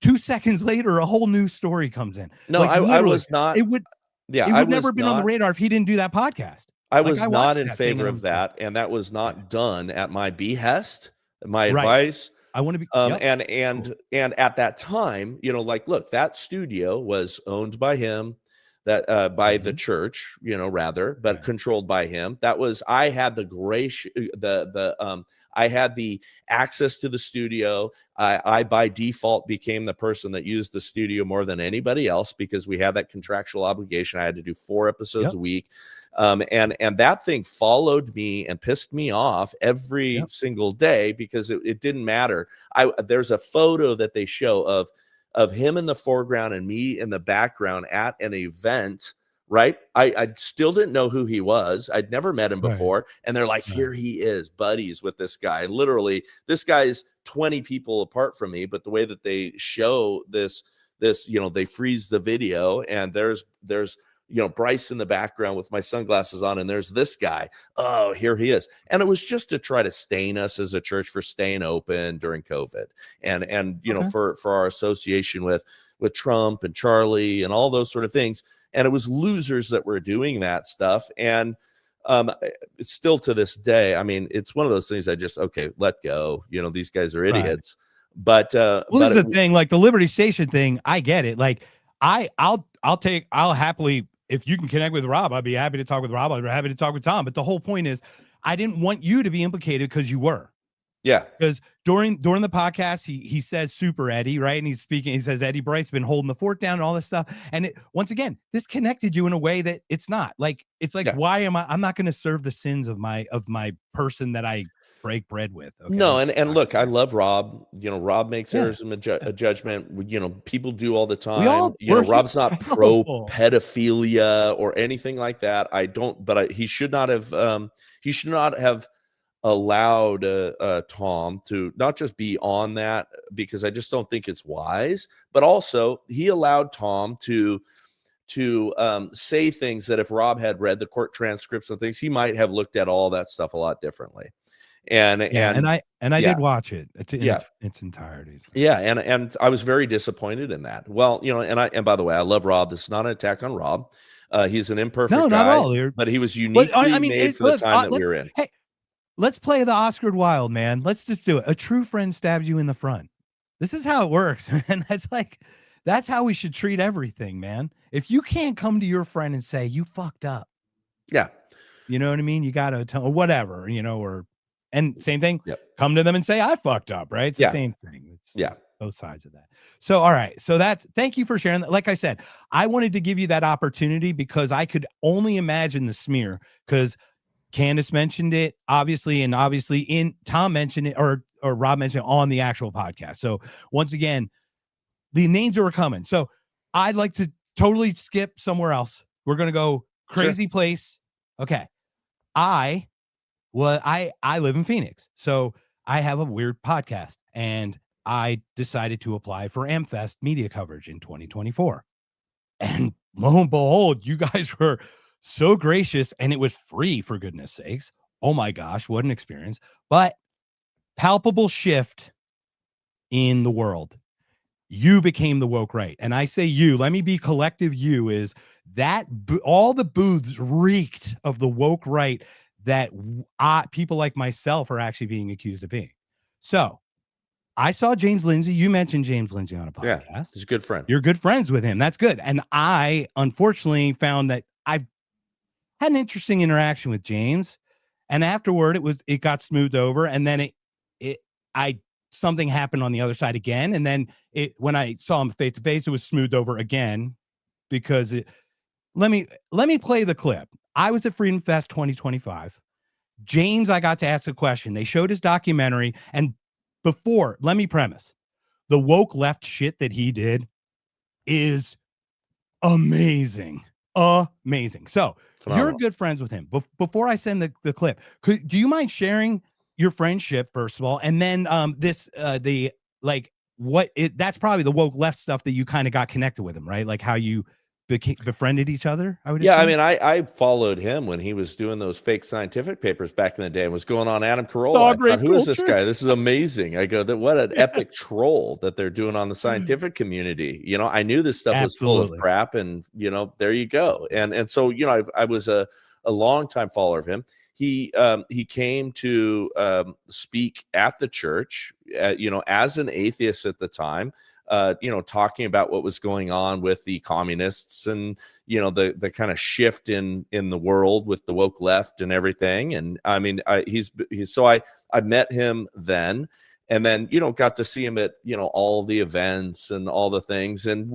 2 seconds later, a whole new story comes in. No, I was not. It would never been on the radar if he didn't do that podcast. I was not in favor of that, and that was not done at my behest, my advice. I want to be, and at that time, look, that studio was owned by him, that by the church, but controlled by him. That was, I had the grace, I had the access to the studio. I by default became the person that used the studio more than anybody else, because we had that contractual obligation. I had to do 4 episodes a week. And that thing followed me and pissed me off every single day, because it didn't matter. There's a photo that they show of him in the foreground and me in the background at an event. Right. I still didn't know who he was. I'd never met him before. And they're like, here he is, buddies with this guy. Literally, this guy's 20 people apart from me. But the way that they show this, they freeze the video, and there's Bryce in the background with my sunglasses on, and there's this guy. Oh, here he is. And it was just to try to stain us as a church for staying open during COVID, and for our association with Trump and Charlie and all those sort of things. And it was losers that were doing that stuff. And it's still to this day. I mean, it's one of those things I just, let go. These guys are idiots. Right. But this is the thing, like the Liberty Station thing. I get it. Like I'll happily if you can connect with Rob, I'd be happy to talk with Rob. I'd be happy to talk with Tom. But the whole point is, I didn't want you to be implicated because you were. Yeah. Because during the podcast, he says Super Eddie, right? And he's speaking, he says Eddie Bryce been holding the fort down and all this stuff. And once again, this connected you in a way that it's not. Like, it's like, why am I'm not going to serve the sins of my person that I break bread with. Okay? No, and look, I love Rob. Rob makes errors in a judgment. People do all the time. Rob's not pro pedophilia or anything like that. I don't, but he should not have allowed Tom to not just be on that, because I just don't think it's wise, but also he allowed Tom to say things that if Rob had read the court transcripts and things, he might have looked at all that stuff a lot differently. And I did watch it in its entirety. So. Yeah, and I was very disappointed in that. Well, and by the way, I love Rob. This is not an attack on Rob. He's an imperfect guy, not at all. But he was uniquely made for the time that we were in. Hey, let's play the Oscar Wilde, man. Let's just do it. A true friend stabs you in the front. This is how it works, man. That's how we should treat everything, man. If you can't come to your friend and say you fucked up, yeah, you know what I mean. You got to tell, or whatever, and same thing. Yep. Come to them and say I fucked up, right? It's the same thing. It's both sides of that. So, all right. So thank you for sharing that. Like I said, I wanted to give you that opportunity because I could only imagine the smear, because Candace mentioned it, obviously Tom mentioned it, or Rob mentioned it on the actual podcast. So once again, the names are coming. So I'd like to skip somewhere else. We're going to go crazy place. Okay. I live in Phoenix, so I have a weird podcast, and I decided to apply for AmFest media coverage in 2024. And lo and behold, you guys were so gracious, and it was free, for goodness sakes. Oh my gosh, what an experience. But palpable shift in the world. You became the woke right. And I say you, let me be collective. You is that all the booths reeked of the woke right that people like myself are actually being accused of being. So I saw James Lindsay. You mentioned James Lindsay on a podcast. Yeah, he's a good friend. You're good friends with him. That's good. And I unfortunately found that I've had an interesting interaction with James. And afterward, it got smoothed over. And then something happened on the other side again. And then when I saw him face to face, it was smoothed over again because let me play the clip. I was at Freedom Fest 2025. James, I got to ask a question. They showed his documentary, and let me premise, the woke left shit that he did is amazing. Amazing. So you're good friends with him. Before I send the clip, do you mind sharing your friendship first of all, and then that's probably the woke left stuff that you kind of got connected with him, right? Like how you befriended each other. I mean, I followed him when he was doing those fake scientific papers back in the day and was going on Adam Carolla. I thought, who is this guy? This is amazing. I go, what an epic troll that they're doing on the scientific community. I knew this stuff was full of crap, and there you go. And so I was a longtime follower of him. He came to speak at the church, as an atheist at the time, talking about what was going on with the communists and, the kind of shift in the world with the woke left and everything. And I mean, I met him then, and then, got to see him at, all the events and all the things. And,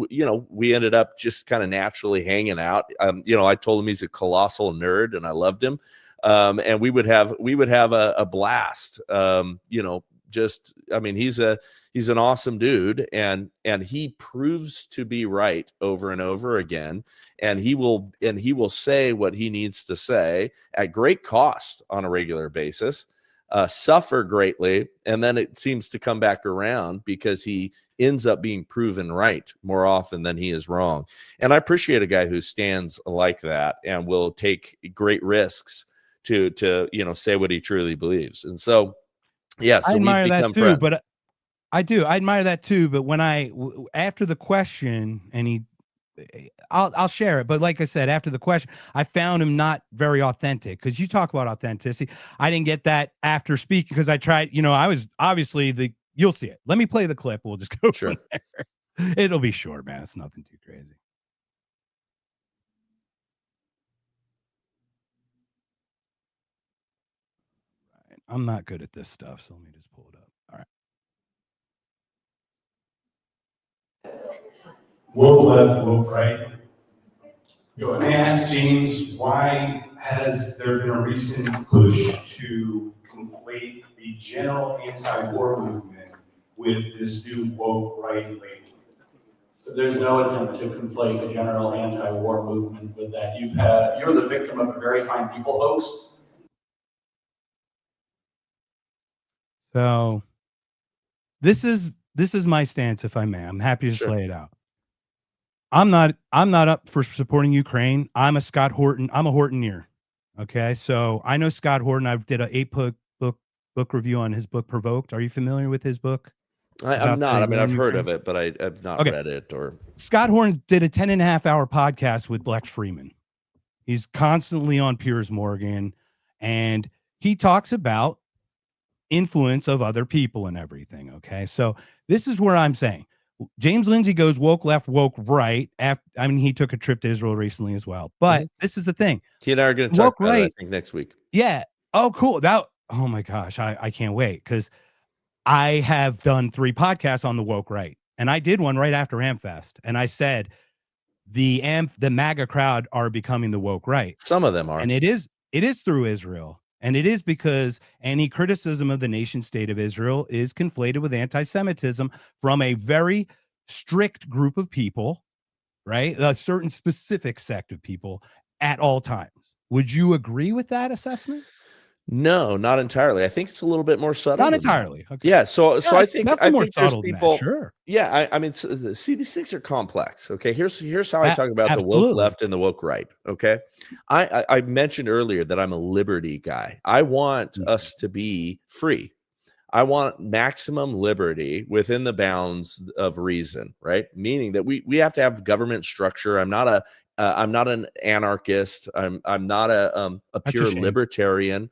we ended up just kind of naturally hanging out. I told him he's a colossal nerd and I loved him. And we would have a blast, he's an awesome dude, and he proves to be right over and over again. And he will say what he needs to say at great cost on a regular basis, suffer greatly. And then it seems to come back around because he ends up being proven right more often than he is wrong. And I appreciate a guy who stands like that and will take great risks to say what he truly believes. And so, yeah, so I admire that too, friends. but I admire that too. But when after the question, and I'll share it. But like I said, after the question, I found him not very authentic, because you talk about authenticity. I didn't get that after speaking, because I tried, I was obviously you'll see it. Let me play the clip. We'll just go from there. It'll be short, man. It's nothing too crazy. I'm not good at this stuff, so let me just pull it up. All right. Woke left, woke right. May I ask James, why has there been a recent push to conflate the general anti-war movement with this new woke right label? There's no attempt to conflate the general anti-war movement with that. You're the victim of a very fine people hoax. So this is my stance, if I may. I'm happy to Sure. lay it out. I'm not up for supporting Ukraine. I'm a Hortoneer. Okay. So I know Scott Horton. I did a 8-book review on his book Provoked. Are you familiar with his book? I'm not. I mean, I've heard Ukraine? of it, but I've not read it. Or Scott Horton did a 10.5-hour podcast with Lex Freeman. He's constantly on Piers Morgan, and he talks about influence of other people and everything. Okay. So this is where I'm saying James Lindsay goes woke left, woke right. He took a trip to Israel recently as well. But this is the thing. He and I are going to talk about it, I think, next week. Yeah. Oh, cool. Oh my gosh. I can't wait, because I have done 3 podcasts on the woke right. And I did one right after AmFest. And I said the MAGA crowd are becoming the woke right. Some of them are. And it is through Israel. And it is because any criticism of the nation state of Israel is conflated with anti-Semitism from a very strict group of people, right? A certain specific sect of people at all times. Would you agree with that assessment? No, not entirely. I think it's a little bit more subtle. Not entirely. Okay. Yeah. So I think there's people. Sure. Yeah. I mean, see, these things are complex. Okay. Here's how I talk about the woke left and the woke right. Okay. I mentioned earlier that I'm a liberty guy. I want us to be free. I want maximum liberty within the bounds of reason, right? Meaning that we have to have government structure. I'm not an anarchist. I'm not a pure libertarian.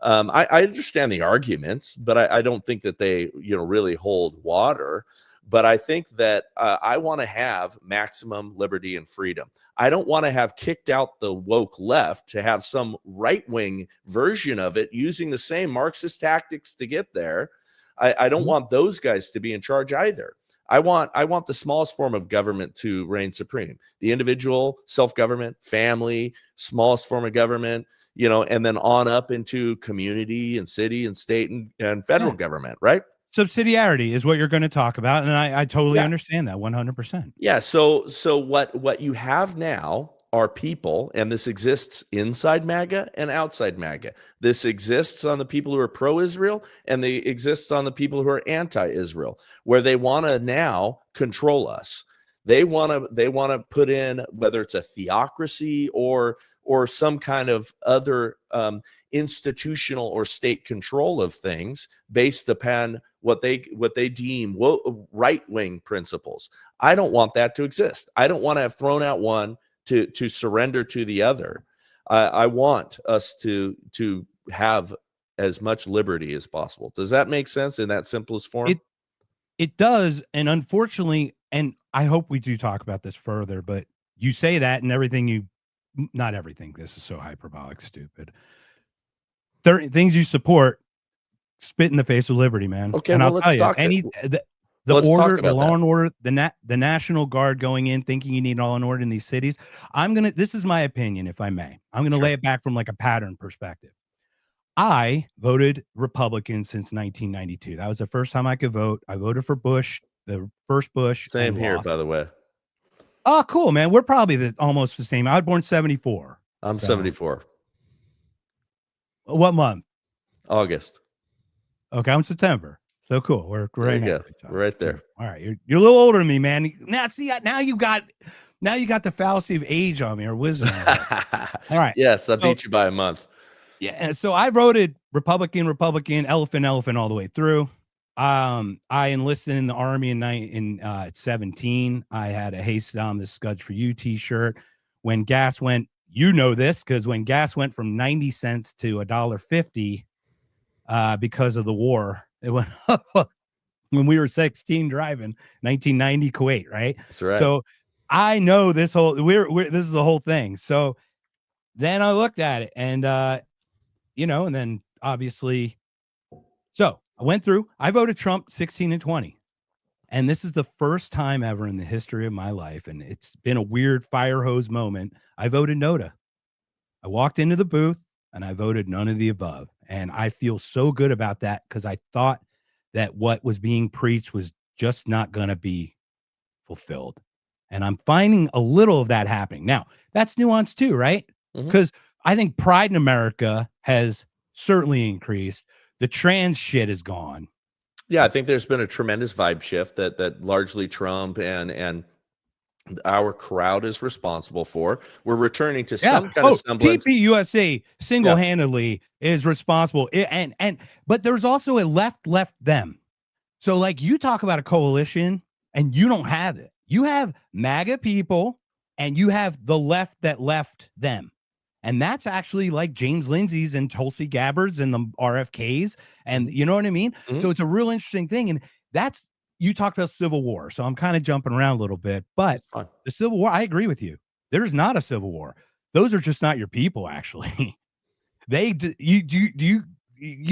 I understand the arguments, but I don't think that they, really hold water. But I think that I want to have maximum liberty and freedom. I don't want to have kicked out the woke left to have some right-wing version of it using the same Marxist tactics to get there. I don't want those guys to be in charge either. I want the smallest form of government to reign supreme. The individual, self-government, family, smallest form of government, and then on up into community and city and state and federal government, right? Subsidiarity is what you're going to talk about, and I totally understand that 100%. Yeah. So what you have now are people, and this exists inside MAGA and outside MAGA. This exists on the people who are pro-Israel, and they exists on the people who are anti-Israel, where they want to now control us. They want to put in, whether it's a theocracy or some kind of other institutional or state control of things based upon what they deem right-wing principles. I don't want that to exist. I don't want to have thrown out one to surrender to the other. I want us to have as much liberty as possible. Does that make sense in that simplest form? It does, and unfortunately, and I hope we do talk about this further, but you say that and not everything, this is so hyperbolic, stupid. Things you support spit in the face of liberty, man. Okay, and well, I'll tell you, the law and order, the National Guard going in thinking you need law and order in these cities. This is my opinion, if I may. I'm going to lay it back from like a pattern perspective. I voted Republican since 1992. That was the first time I could vote. I voted for Bush, the first Bush. Same here, by the way. Oh, cool, man. We're probably almost the same. I was born 74. I'm 74. What month? August. Okay, I'm September. So cool. We're right next to each other. We're right there. All right, you're a little older than me, man. Now you got the fallacy of age on me, or wisdom. All right. Yes, I beat you by a month. Yeah, and so I voted Republican, elephant, all the way through. I enlisted in the Army at 17. I had a Hey Saddam, this Scuds for You t-shirt. When gas went, this, because when gas went from 90 cents to $1.50 because of the war, it went up when we were 16 driving, 1990 Kuwait, right? That's right. So I know this whole this is the whole thing. So then I looked at it, and and then obviously So I went through, I voted Trump 16 and 20. And this is the first time ever in the history of my life, and it's been a weird fire hose moment. I voted NOTA. I walked into the booth and I voted none of the above. And I feel so good about that because I thought that what was being preached was just not going to be fulfilled. And I'm finding a little of that happening. Now, that's nuanced too, right? Because I think pride in America has certainly increased. The trans shit is gone. Yeah, I think there's been a tremendous vibe shift that largely Trump and our crowd is responsible for. We're returning to some kind of semblance. PPUSA single-handedly is responsible. But there's also a left them. So like you talk about a coalition and you don't have it. You have MAGA people and you have the left that left them. And that's actually like James Lindsay's and Tulsi Gabbard's and the RFKs. And you know what I mean? So it's a real interesting thing. And that's, you talked about Civil War. So I'm kind of jumping around a little bit, but the Civil War, I agree with you. There's not a Civil War. Those are just not your people, actually. You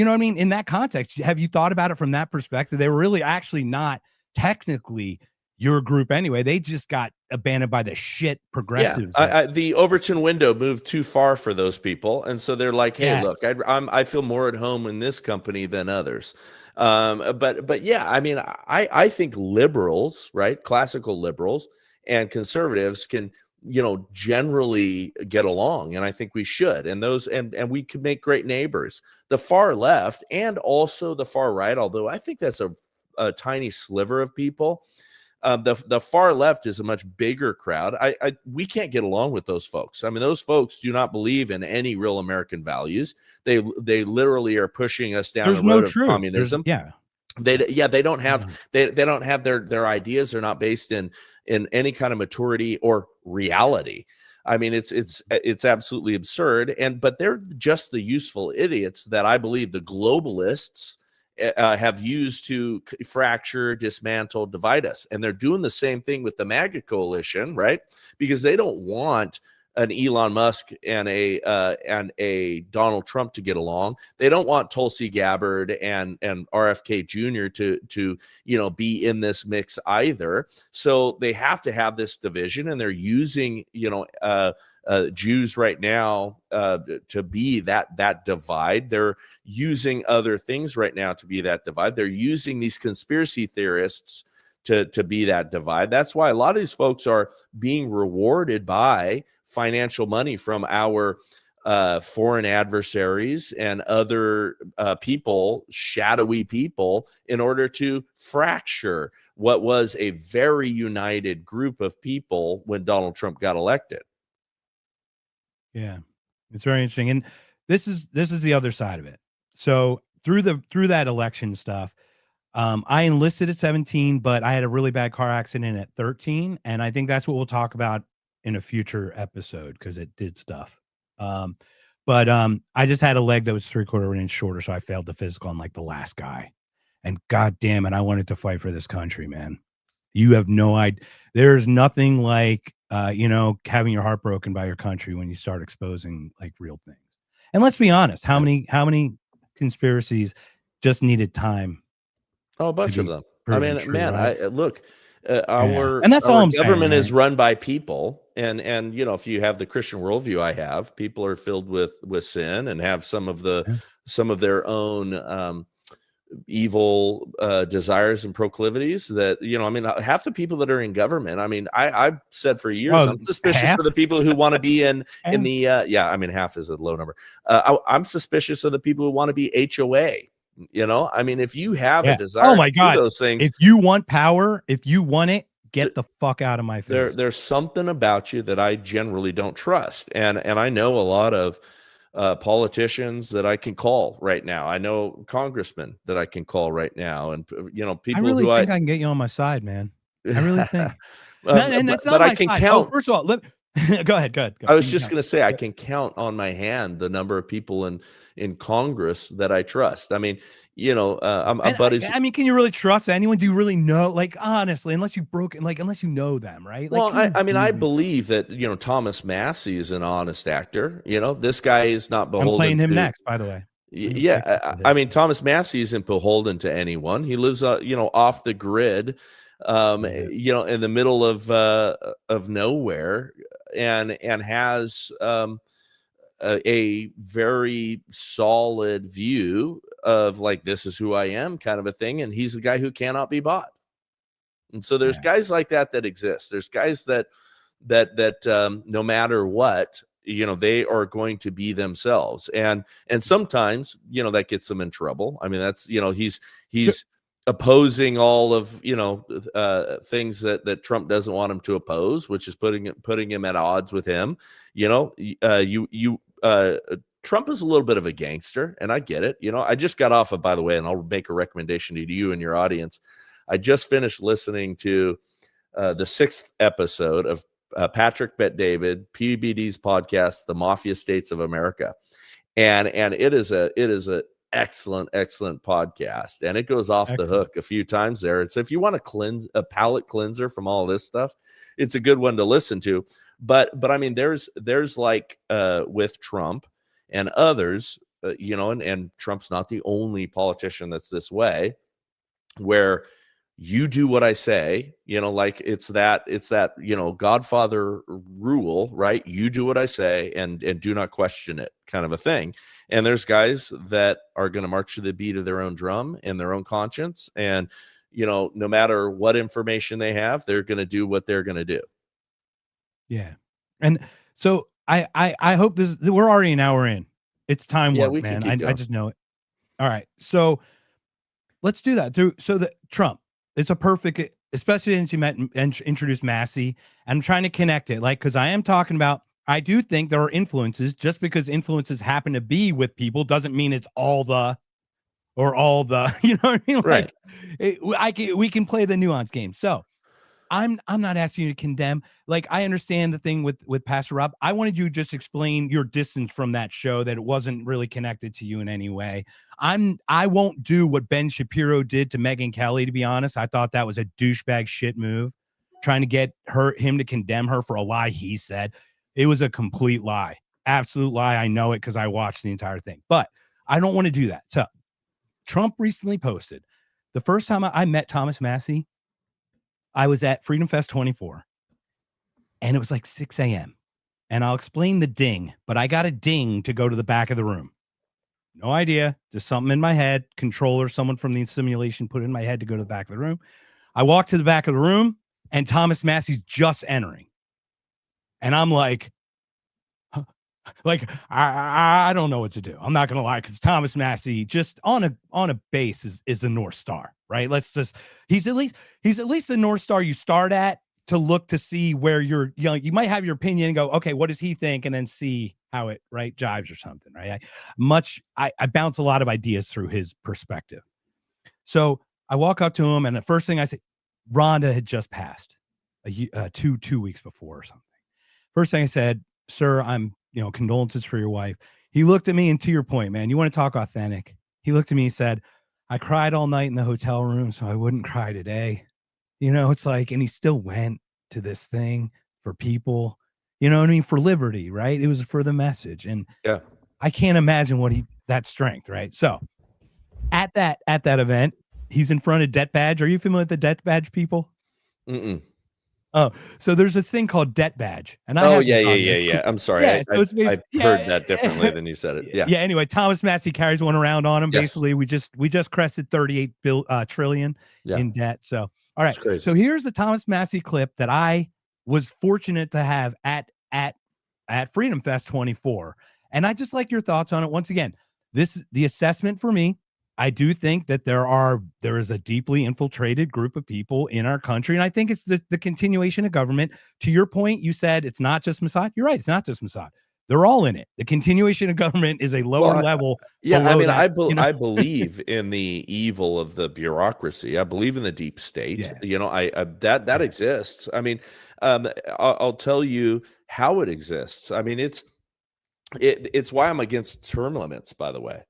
know what I mean? In that context, have you thought about it from that perspective? They were really actually not technically your group anyway. They just got abandoned by the shit progressives. Yeah, the Overton window moved too far for those people, and so they're like, "Hey, look, I feel more at home in this company than others." But yeah, I mean, I think liberals, right, classical liberals and conservatives can, you know, generally get along, and I think we should. And those and we can make great neighbors. The far left and also the far right, although I think that's a tiny sliver of people. The far left is a much bigger crowd. We can't get along with those folks. I mean, those folks do not believe in any real American values. They literally are pushing us down the road of communism. They don't have they don't have their ideas. They're not based in any kind of maturity or reality. I mean, it's absolutely absurd. But they're just the useful idiots that I believe the globalists have used to fracture, dismantle, divide us. And they're doing the same thing with the MAGA coalition, right? Because they don't want an Elon Musk and a Donald Trump to get along. They don't want Tulsi Gabbard and RFK Jr. to you know, be in this mix either. So they have to have this division, and they're using, you know, Jews right now to be that divide. They're using other things right now to be that divide. They're using these conspiracy theorists to be that divide. That's why a lot of these folks are being rewarded by financial money from our foreign adversaries and other people, shadowy people, in order to fracture what was a very united group of people when Donald Trump got elected. Yeah, it's very interesting. And this is the other side of it. So through that election stuff, I enlisted at 17, but I had a really bad car accident at 13. And I think that's what we'll talk about in a future episode because it did stuff. But I just had a leg that was 3/4 of an inch shorter. So I failed the physical on like the last guy. And God damn it, I wanted to fight for this country, man. You have no idea. There's nothing like, you know, having your heart broken by your country when you start exposing like real things. And let's be honest, how many conspiracies just needed time? Oh, a bunch of them. I mean, true, man, right? Look, and that's all I'm saying. Government is run by people, and you know, if you have the Christian worldview I have, people are filled with sin and have some of their own evil desires and proclivies that, you know, I mean, half the people that are in government, I mean, I've said for years, I'm suspicious of the people who want to be in the I mean, half is a low number. I'm suspicious of the people who want to be HOA. You know, I mean, if you have a desire to do those things, if you want power, if you want it, get the fuck out of my face. There's something about you that I generally don't trust. And I know a lot of politicians that I can call right now. I know congressmen that I can call right now. And, you know, people I really who think I can get you on my side, man. I really think. And that's not I can side. Count. Oh, first of all, go ahead. I was just going to say, I can count on my hand the number of people in Congress that I trust. I mean, you know, I'm buddies. I mean, can you really trust anyone? Do you really know? Like, honestly, unless you know them, right? Like, well, I mean, I believe that, you know, Thomas Massey is an honest actor. You know, this guy is not beholden. I'm playing him next, by the way. I mean, Thomas Massey isn't beholden to anyone. He lives, off the grid, in the middle of nowhere, and has a very solid view of like, this is who I am, kind of a thing. And he's a guy who cannot be bought. And so there's guys like that exist. There's guys that no matter what, they are going to be themselves. And sometimes, that gets them in trouble. I mean, that's, he's opposing all of, things that Trump doesn't want him to oppose, which is putting him at odds with him. Trump is a little bit of a gangster, and I get it. I just got off of, by the way, and I'll make a recommendation to you and your audience. I just finished listening to the 6th episode of Patrick Bet-David, PBD's podcast, The Mafia States of America. And it is a excellent podcast. And it goes off the hook a few times there. And so if you want to cleanse a palate cleanser from all this stuff, it's a good one to listen to. But I mean, there's like with Trump and others, and Trump's not the only politician that's this way, where you do what I say, like it's that, Godfather rule, right? You do what I say and do not question it, kind of a thing. And there's guys that are going to march to the beat of their own drum and their own conscience. And, no matter what information they have, they're going to do what they're going to do. Yeah. And so I hope we're already an hour in. It's time work, man. I just know it. All right. So let's do that. So the Trump, it's a perfect, especially since you met and introduced Massey. I'm trying to connect it, because I am talking about, I do think there are influences. Just because influences happen to be with people doesn't mean it's all the, you know what I mean? Right. We can play the nuance game. So I'm not asking you to condemn. Like, I understand the thing with Pastor Rob. I wanted you to just explain your distance from that show, that it wasn't really connected to you in any way. I won't do what Ben Shapiro did to Megyn Kelly, to be honest. I thought that was a douchebag shit move, trying to get him to condemn her for a lie he said. It was a complete lie. Absolute lie. I know it because I watched the entire thing. But I don't want to do that. So Trump recently posted, the first time I met Thomas Massey, I was at Freedom Fest 24, and it was like 6 a.m. And I'll explain the ding, but I got a ding to go to the back of the room. No idea. Just something in my head. Controller, someone from the simulation put it in my head to go to the back of the room. I walked to the back of the room, and Thomas Massey's just entering. And I'm like, I don't know what to do. I'm not going to lie, because Thomas Massey, just on a base, is a North Star, right? He's at least the North Star you start at to look to see where you might have your opinion and go, okay, what does he think? And then see how it jives or something, right? I bounce a lot of ideas through his perspective. So I walk up to him, and the first thing I say, Rhonda had just passed two weeks before or something. First thing I said, sir, I'm, condolences for your wife. He looked at me, and to your point, man, you want to talk authentic. He looked at me and said, I cried all night in the hotel room, so I wouldn't cry today. It's like, and he still went to this thing for people, for liberty, right? It was for the message. And yeah, I can't imagine that strength, right? So at that event, he's in front of Debt Badge. Are you familiar with the Debt Badge people? Mm-mm. Oh, so there's this thing called Debt Badge. And yeah. I'm sorry. Yeah, I heard that differently than you said it. Yeah. Yeah. Anyway, Thomas Massey carries one around on him. Yes. Basically, we just crested 38 trillion in debt. So, all right. So here's the Thomas Massey clip that I was fortunate to have at Freedom Fest 24. And I just like your thoughts on it. Once again, the assessment for me, I do think that there is a deeply infiltrated group of people in our country. And I think it's the continuation of government. To your point, you said it's not just Mossad. You're right. It's not just Mossad. They're all in it. The continuation of government is a lower level. Yeah. I mean, I believe in the evil of the bureaucracy. I believe in the deep state. Yeah. That exists. I mean, I'll tell you how it exists. I mean, it's why I'm against term limits, by the way.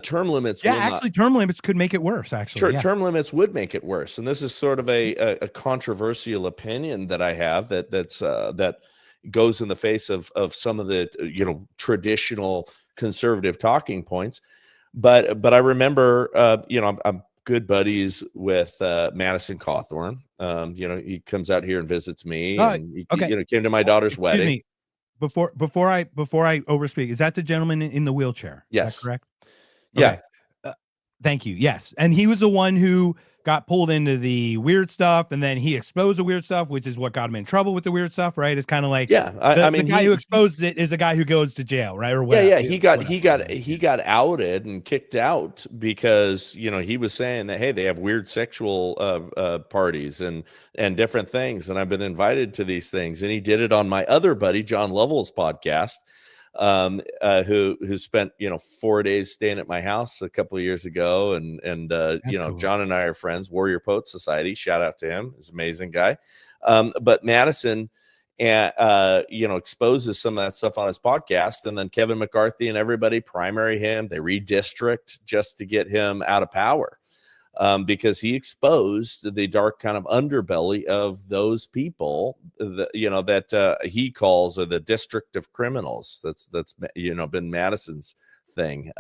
Term limits. Term limits could make it worse. Actually, term limits would make it worse, and this is sort of a controversial opinion that I have that goes in the face of some of the traditional conservative talking points. but I remember, I'm good buddies with Madison Cawthorn. He comes out here and visits me, and he, Okay. came to my daughter's Excuse wedding. me. Before I overspeak, is that the gentleman in the wheelchair? Is Yes. that correct? Yeah. Okay. Thank you. Yes. And he was the one who got pulled into the weird stuff, and then he exposed the weird stuff, which is what got him in trouble with the weird stuff, right? It's kind of like the guy who exposes it is a guy who goes to jail, right? Or whatever. Yeah, he got outed and kicked out because he was saying that, hey, they have weird sexual parties and different things, and I've been invited to these things, and he did it on my other buddy John Lovell's podcast. Who spent 4 days staying at my house a couple of years ago, and cool. John and I are friends. Warrior Poet Society, shout out to him, he's an amazing guy. But Madison exposes some of that stuff on his podcast, and then Kevin McCarthy and everybody primary him. They redistrict just to get him out of power. Because he exposed the dark kind of underbelly of those people that he calls the district of criminals. That's been Madison's thing.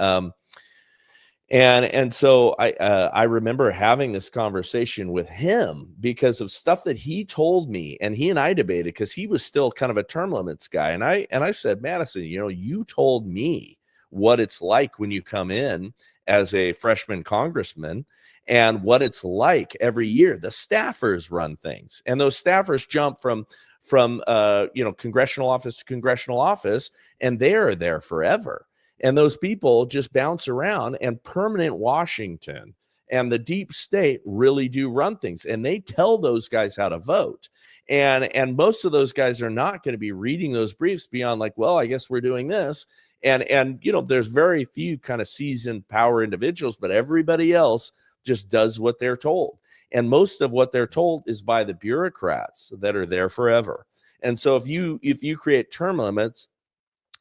And so I remember having this conversation with him because of stuff that he told me, and he and I debated because he was still kind of a term limits guy. And I said, Madison, you told me what it's like when you come in as a freshman congressman, and what it's like every year. The staffers run things, and those staffers jump from congressional office to congressional office, and they are there forever. And those people just bounce around, and permanent Washington and the deep state really do run things, and they tell those guys how to vote. And most of those guys are not going to be reading those briefs beyond like, well, I guess we're doing this. And there's very few kind of seasoned power individuals, but everybody else just does what they're told. And most of what they're told is by the bureaucrats that are there forever. And so if you create term limits,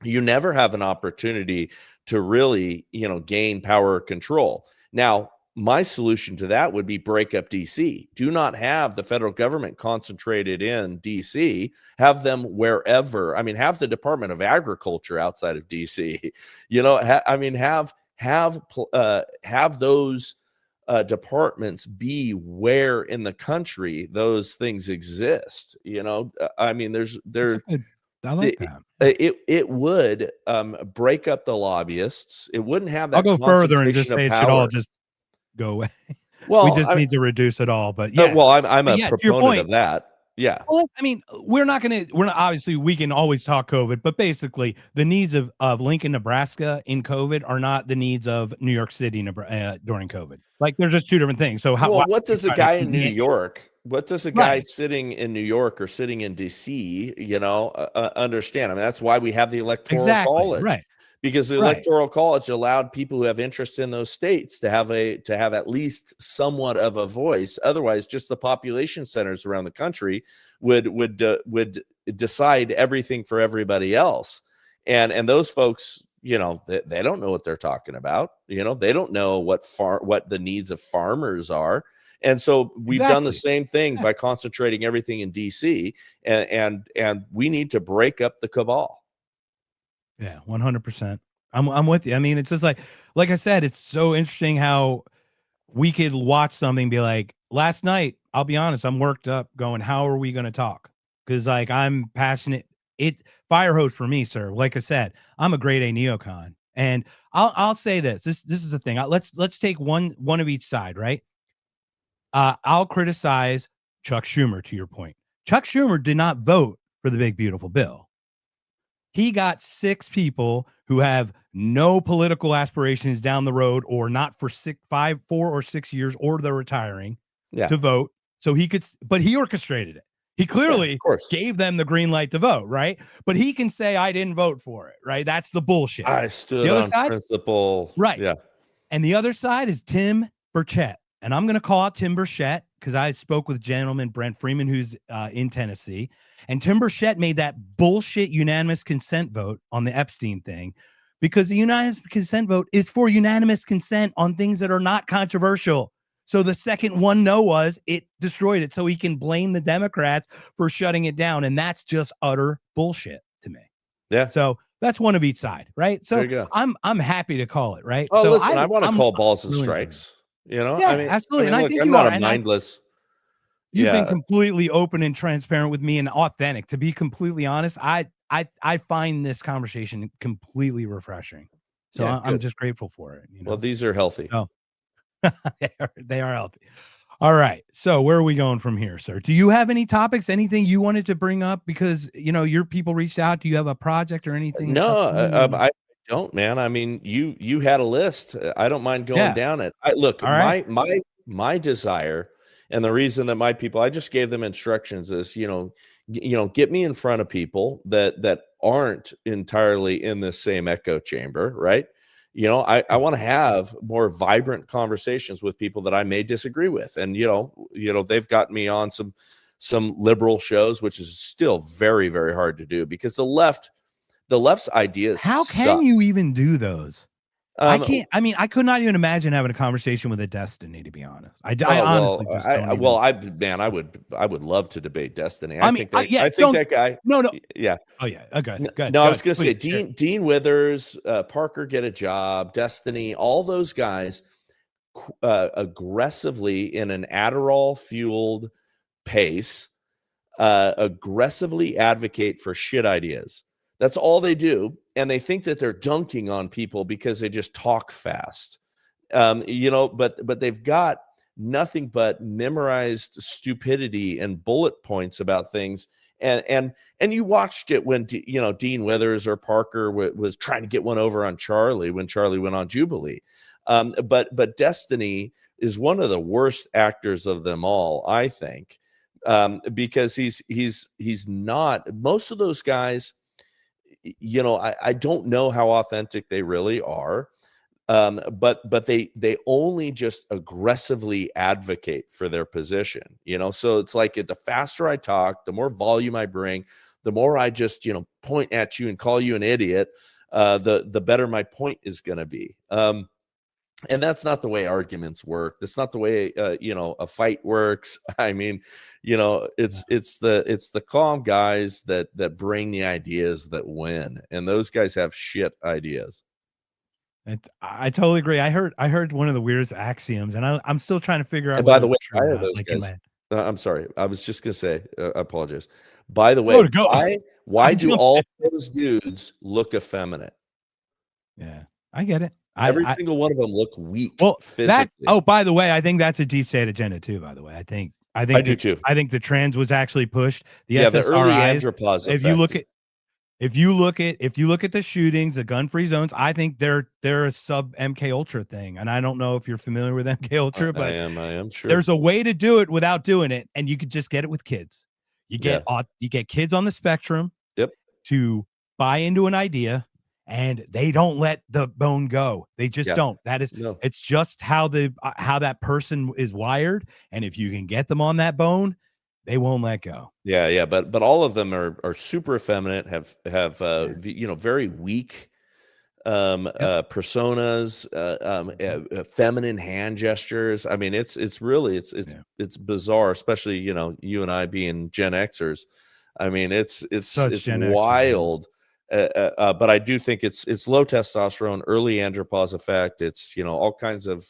you never have an opportunity to really, gain power or control. Now, my solution to that would be break up DC. Do not have the federal government concentrated in DC. Have them wherever. I mean, have the Department of Agriculture outside of DC. Have those departments be where in the country those things exist. I like that. It would break up the lobbyists. It wouldn't have that. I'll go further and just say it should all just go away. Well, we just need to reduce it all. But yeah, I'm a proponent of that. Yeah. Well, I mean, we're not obviously we can always talk COVID, but basically the needs of Lincoln, Nebraska in COVID are not the needs of New York City during COVID. Like there's just two different things. So what does a guy in New York, what does a guy sitting in New York or sitting in DC, understand? I mean, that's why we have the Electoral College. Right. Because the Electoral College allowed people who have interest in those states to have at least somewhat of a voice. Otherwise, just the population centers around the country would decide everything for everybody else. And those folks, they don't know what they're talking about. They don't know what the needs of farmers are. And so we've done the same thing by concentrating everything in DC, and we need to break up the cabal. Yeah, 100%. I'm with you. I mean, it's just like I said, it's so interesting how we could watch something and be like, last night, I'll be honest, I'm worked up going, how are we going to talk? Because like I'm passionate. Fire hose for me, sir. Like I said, I'm a grade A neocon. And I'll say this. This is the thing. Let's take one of each side, right? I'll criticize Chuck Schumer, to your point. Chuck Schumer did not vote for the big, beautiful bill. He got 6 people who have no political aspirations down the road, or not for 4 or 6 years, or they're retiring to vote. So but he orchestrated it. He clearly gave them the green light to vote, right? But he can say, I didn't vote for it, right? That's the bullshit. I stood on principle. Right. Yeah. And the other side is Tim Burchett. And I'm going to call out Tim Burchett because I spoke with gentleman Brent Freeman, who's in Tennessee. And Tim Burchett made that bullshit unanimous consent vote on the Epstein thing, because the unanimous consent vote is for unanimous consent on things that are not controversial. So the second one it destroyed it. So he can blame the Democrats for shutting it down. And that's just utter bullshit to me. Yeah. So That's one of each side, right? There So you go. I'm happy to call it, right? Oh, So listen, I want to I'm call balls and really enjoying it. strikes. You know, Yeah, absolutely. And I look, think I'm you are. not a And mindless. you've been Yeah, completely open and transparent with me and authentic. To be completely honest, I find this conversation completely refreshing. So yeah, I'm good. just grateful for it. Well, these are healthy. Oh, they are healthy. All right. So where are we going from here, sir? Do you have any topics, anything you wanted to bring up? Because, your people reached out. Do you have a project or anything? No, upcoming? I don't, man. I mean, you had a list. I don't mind going Yeah. down it. Look, All right. my desire, and the reason that my people, I just gave them instructions is, get me in front of people that aren't entirely in the same echo chamber, right? I want to have more vibrant conversations with people that I may disagree with, and they've got me on some liberal shows, which is still very, very hard to do because the left's ideas How can suck. you even do those? I Um, can't. I mean, I could not even imagine having a conversation with a Destiny, to be honest. I oh honestly well, just don't even. I would love to debate Destiny. I mean, yeah, I think don't. that guy. No, no. Yeah. Oh, yeah. Good, good, No, I was good. going to say Please, share. Dean Withers, Parker Get a Job, Destiny, all those guys aggressively in an Adderall fueled pace, aggressively advocate for shit ideas. That's all they do, and they think that they're dunking on people because they just talk fast. But they've got nothing but memorized stupidity and bullet points about things. And you watched it when Dean Withers or Parker was trying to get one over on Charlie when Charlie went on Jubilee. But Destiny is one of the worst actors of them all, I think, because he's not. Most of those guys, I don't know how authentic they really are. But they only just aggressively advocate for their position, so it's like the faster I talk, the more volume I bring, the more I just, point at you and call you an idiot, the better my point is going to be. And that's not the way arguments work. That's not the way, a fight works. I mean, it's the calm guys that bring the ideas that win. And those guys have shit ideas. I totally agree. I heard one of the weirdest axioms, and I'm still trying to figure out And by whether the way, it's true why or are not. those Like in guys? my I'm sorry. I was just gonna say. I apologize. By the way, go. why I'm do jumping all in. those dudes look effeminate? Yeah, I get it. Every I single one of them look weak well that. physically. Oh, by the way, I think that's a deep state agenda too. By the way, I think do too. I think the trends was actually pushed. The Yeah, the early SSRIs. andropause If you effect. if you look at the shootings, the gun-free zones, I think they're a sub MK Ultra thing. And I don't know if you're familiar with MK Ultra, I but am sure. there's a way to do it without doing it, and you could just get it with kids. You get kids on the spectrum Yep. to buy into an idea, and they don't let the bone go. They just don't. That is, it's just how how that person is wired. And if you can get them on that bone, they won't let go. Yeah. But all of them are super effeminate, have very weak personas, feminine hand gestures. I mean, it's really it's bizarre, especially you and I being Gen Xers. I mean, it's wild. But I do think it's low testosterone, early andropause effect. It's all kinds of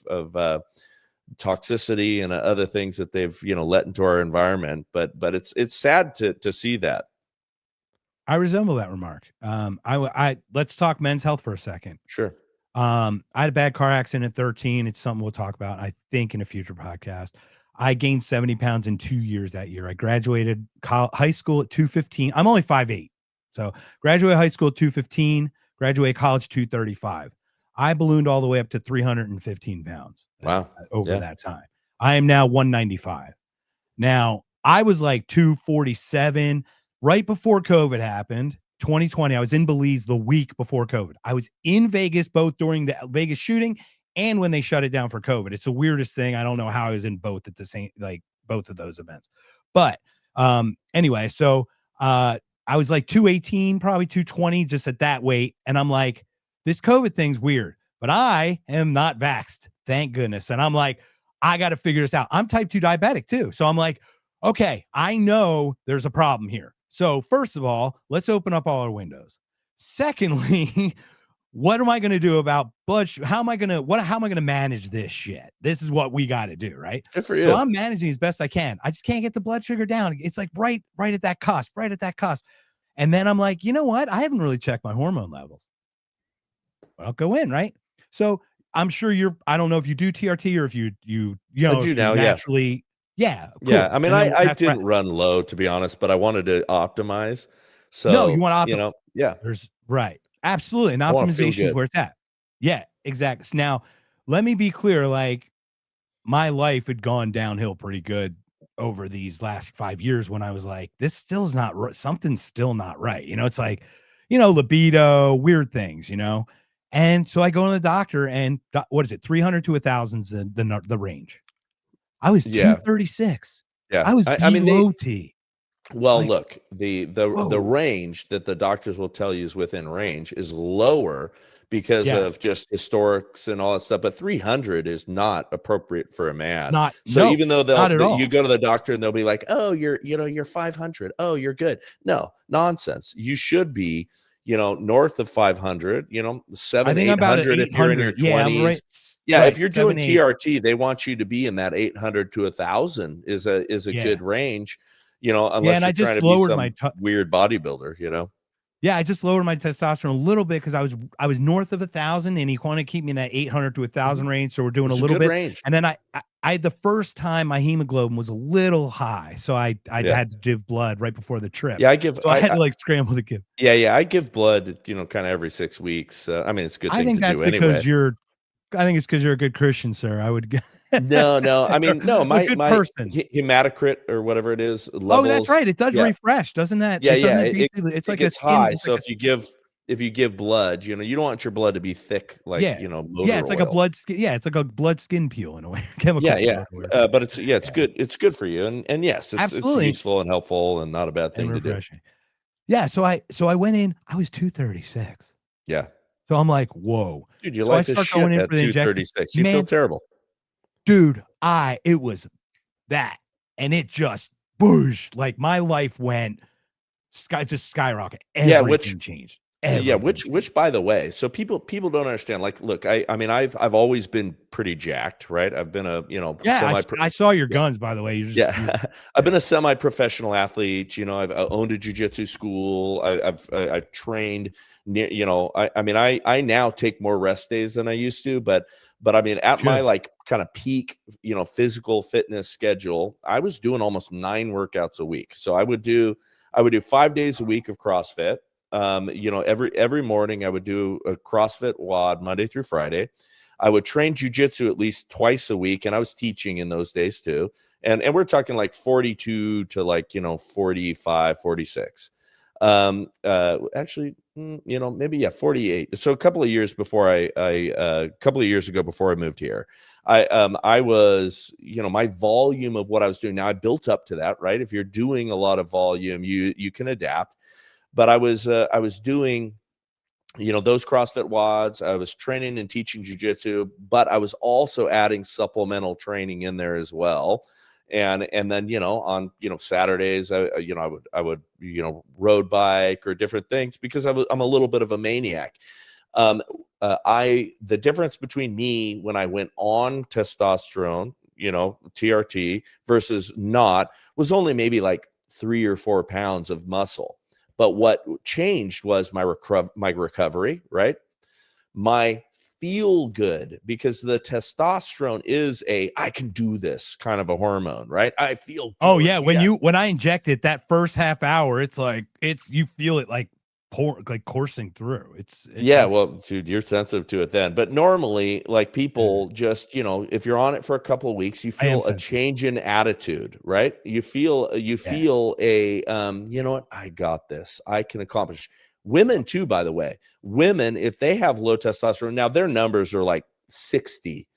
toxicity and other things that they've let into our environment. But it's sad to see that. I resemble that remark. I let's talk men's health for a second. Sure. I had a bad car accident at 13. It's something we'll talk about, I think, in a future podcast. I gained 70 pounds in 2 years that year. I graduated high school at 215. I'm only 5'8". So graduated high school at 215, graduated college 235. I ballooned all the way up to 315 pounds. Wow. Over that time. I am now 195. Now, I was like 247 right before COVID happened. 2020, I was in Belize the week before COVID. I was in Vegas both during the Vegas shooting and when they shut it down for COVID. It's the weirdest thing. I don't know how I was in both at the same, like both of those events. But anyway, so I was like 218, probably 220, just at that weight. And I'm like, this COVID thing's weird, but I am not vaxxed. Thank goodness. And I'm like, I got to figure this out. I'm type 2 diabetic too. So I'm like, okay, I know there's a problem here. So first of all, let's open up all our windows. Secondly, what am I going to do about blood sugar? How am I going to manage this shit? This is what we got to do, right? Good for So you. I'm managing as best I can. I just can't get the blood sugar down. It's like right at that cusp, right at that cusp. And then I'm like, you know what? I haven't really checked my hormone levels. I'll go in, right? So I'm sure I don't know if you do TRT or if you I know, do if you now, naturally, yeah. cool. I mean, And then I that's right. didn't run low, to be honest, but I wanted to optimize. No, you So, want to yeah, There's right. Absolutely. And I want to feel optimization is good. where it's at. Yeah, exactly. Now, let me be clear. Like my life had gone downhill pretty good over these last 5 years when I was like, this still is not right. Something's still not right. It's like, libido, weird things. And so I go to the doctor and what is it? 300 to 1,000 is the range. I was Yeah. 236. Yeah. I was I mean, below T. well, Like, look, the whoa. range that the doctors will tell you is within range is lower because Yes. of just historics and all that stuff. But 300 is not appropriate for a man. So No, even though not at all. you go to the doctor and they'll be like, oh, you're 500. Oh, you're good. No, nonsense. You should be, north of 500, 7, I think I'm about at 800 if you're in your 800. Yeah, I'm 20s. right. Yeah, Right. if you're 7, doing 8. TRT, they want you to be in that 800 to 1,000 is a Yeah. good range. Yeah, Unless and I you're trying just to be lowered some weird bodybuilder. Yeah, I just lowered my testosterone a little bit because I was north of 1,000, and he wanted to keep me in that 800 to 1,000 range. So we're doing It's a a little good bit, range. and then I the first time my hemoglobin was a little high, so I Yeah. had to give blood right before the trip. Yeah, So I had to like scramble to give. Yeah, I give blood, kind of every 6 weeks. I mean, it's a good I thing think to that's do anyway. because I think it's because you're a good Christian, sir. I would. No. I mean, no, a good person. hematocrit or whatever it is Oh, levels. that's right. It does Yeah. refresh, doesn't that? Yeah, Doesn't yeah. it basically, it's It like a gets skin. high. It's So like if you give blood, you don't want your blood to be thick like, motor yeah, it's like a oil. blood skin. Yeah, it's like a blood skin peel in a way. Chemical. Yeah. But it's Yeah. good. It's good for you. And yes, it's Absolutely. useful and helpful and not a bad thing And to do. refreshing. Yeah, so I went in, I was 236. Yeah. So I'm like, whoa. Dude, your So I life is start shit going in at for the injection. 236. You feel Man, terrible. dude, it was that. And it just booshed. Like my life went just skyrocket. Yeah, Everything changed. which by the way, so people don't understand. Like, look, I mean, I've always been pretty jacked, right? I've been a Yeah, I saw your guns, by the way. I've been a semi-professional athlete. I've owned a jiu-jitsu school. I've trained near. I mean, I now take more rest days than I used to, but I mean, at my like kind of peak, physical fitness schedule, I was doing almost 9 workouts a week. So I would do 5 days a week of CrossFit. Every morning I would do a CrossFit WOD Monday through Friday. I would train jujitsu at least twice a week, and I was teaching in those days too. And we're talking like 42 to like 45, 46. Actually, maybe 48. So a couple of years before a couple of years ago before I moved here, I was, my volume of what I was doing. Now I built up to that, right? If you're doing a lot of volume, you can adapt. But I was doing, those CrossFit WODs. I was training and teaching jujitsu, but I was also adding supplemental training in there as well. And then, on, Saturdays, I would road bike or different things because I'm a little bit of a maniac. The difference between me when I went on testosterone, TRT versus not was only maybe like 3 or 4 pounds of muscle. But what changed was my recovery, right? My feel good, because the testosterone is I can do this kind of a hormone, right? I feel good. Oh yeah, when I inject it, that first half hour, it's like you feel it like coursing through. It's yeah, well, dude, you're sensitive to it then. But normally, like people just, if you're on it for a couple of weeks, you feel a change in attitude, right? You feel a, you know what? I got this. I can accomplish. Women too, by the way. Women, if they have low testosterone, now their numbers are like 60,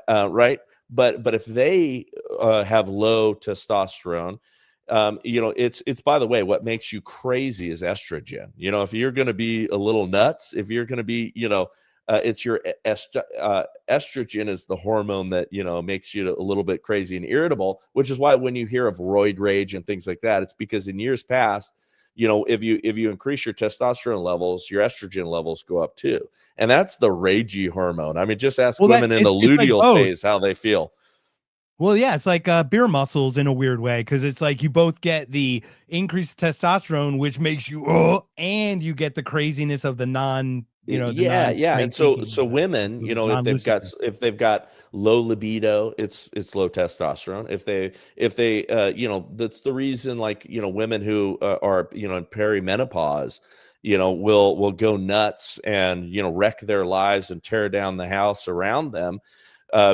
right? But if they have low testosterone, it's by the way, what makes you crazy is estrogen. If you're going to be a little nuts, if you're going to be, it's your estrogen is the hormone that, makes you a little bit crazy and irritable, which is why when you hear of roid rage and things like that, it's because in years past, if you increase your testosterone levels, your estrogen levels go up too. And that's the ragey hormone. I mean, just ask women in the it's like luteal both. phase how they feel. Well, yeah, it's like beer muscles in a weird way, because it's like you both get the increased testosterone, which makes you and you get the craziness of the non, Yeah. And so women, if they've got low libido, it's low testosterone. If they that's the reason, like, women who are, in perimenopause, will go nuts and, wreck their lives and tear down the house around them,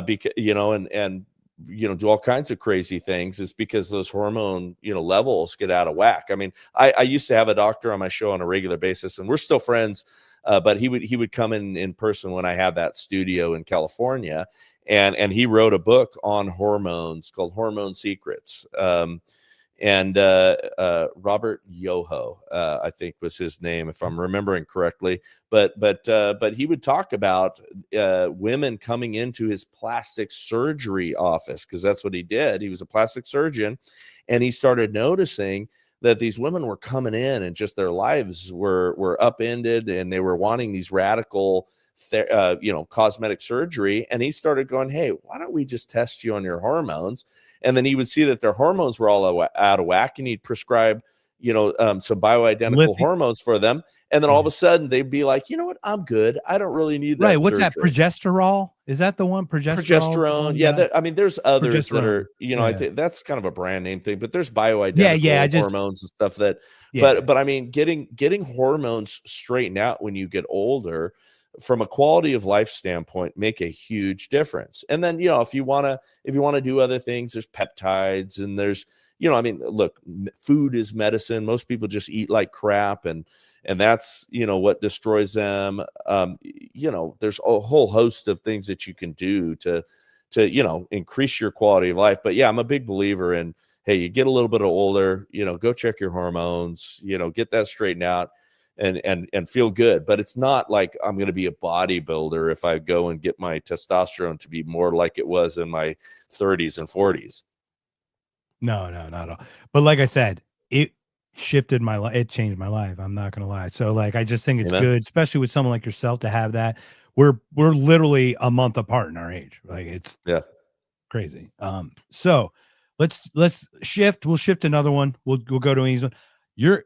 because, and do all kinds of crazy things, is because those hormone, levels get out of whack. I mean, I used to have a doctor on my show on a regular basis, and we're still friends. But he would come in person when I had that studio in California, and he wrote a book on hormones called Hormone Secrets. And Robert Yoho, I think was his name, if I'm remembering correctly. But he would talk about women coming into his plastic surgery office, because that's what he did. He was a plastic surgeon, and he started noticing that these women were coming in and just their lives were upended, and they were wanting these radical, cosmetic surgery. And he started going, hey, why don't we just test you on your hormones? And then he would see that their hormones were all out of whack, and he'd prescribe, some bioidentical hormones for them. And then all of a sudden they'd be like, you know what, I'm good. I don't really need that. Right. What's surgery. that? Progesterol? Is that the one? Progesterone. Yeah. I mean, there's others that are, Yeah. I think that's kind of a brand name thing, but there's bioidentical hormones and stuff that, but I mean, getting hormones straightened out when you get older, from a quality of life standpoint, make a huge difference. And then, if you want to do other things, there's peptides, and there's, I mean, look, food is medicine. Most people just eat like crap, and that's, what destroys them. There's a whole host of things that you can do to increase your quality of life. But yeah, I'm a big believer in, hey, you get a little bit older, go check your hormones, get that straightened out, and feel good. But it's not like I'm going to be a bodybuilder if I go and get my testosterone to be more like it was in my 30s and 40s. No, not at all. But like I said, it shifted my life. It changed my life. I'm not going to lie. So like, I just think it's good, especially with someone like yourself, to have that. We're literally a month apart in our age. Like, it's crazy. So let's shift. We'll shift another one. We'll go to an easy one.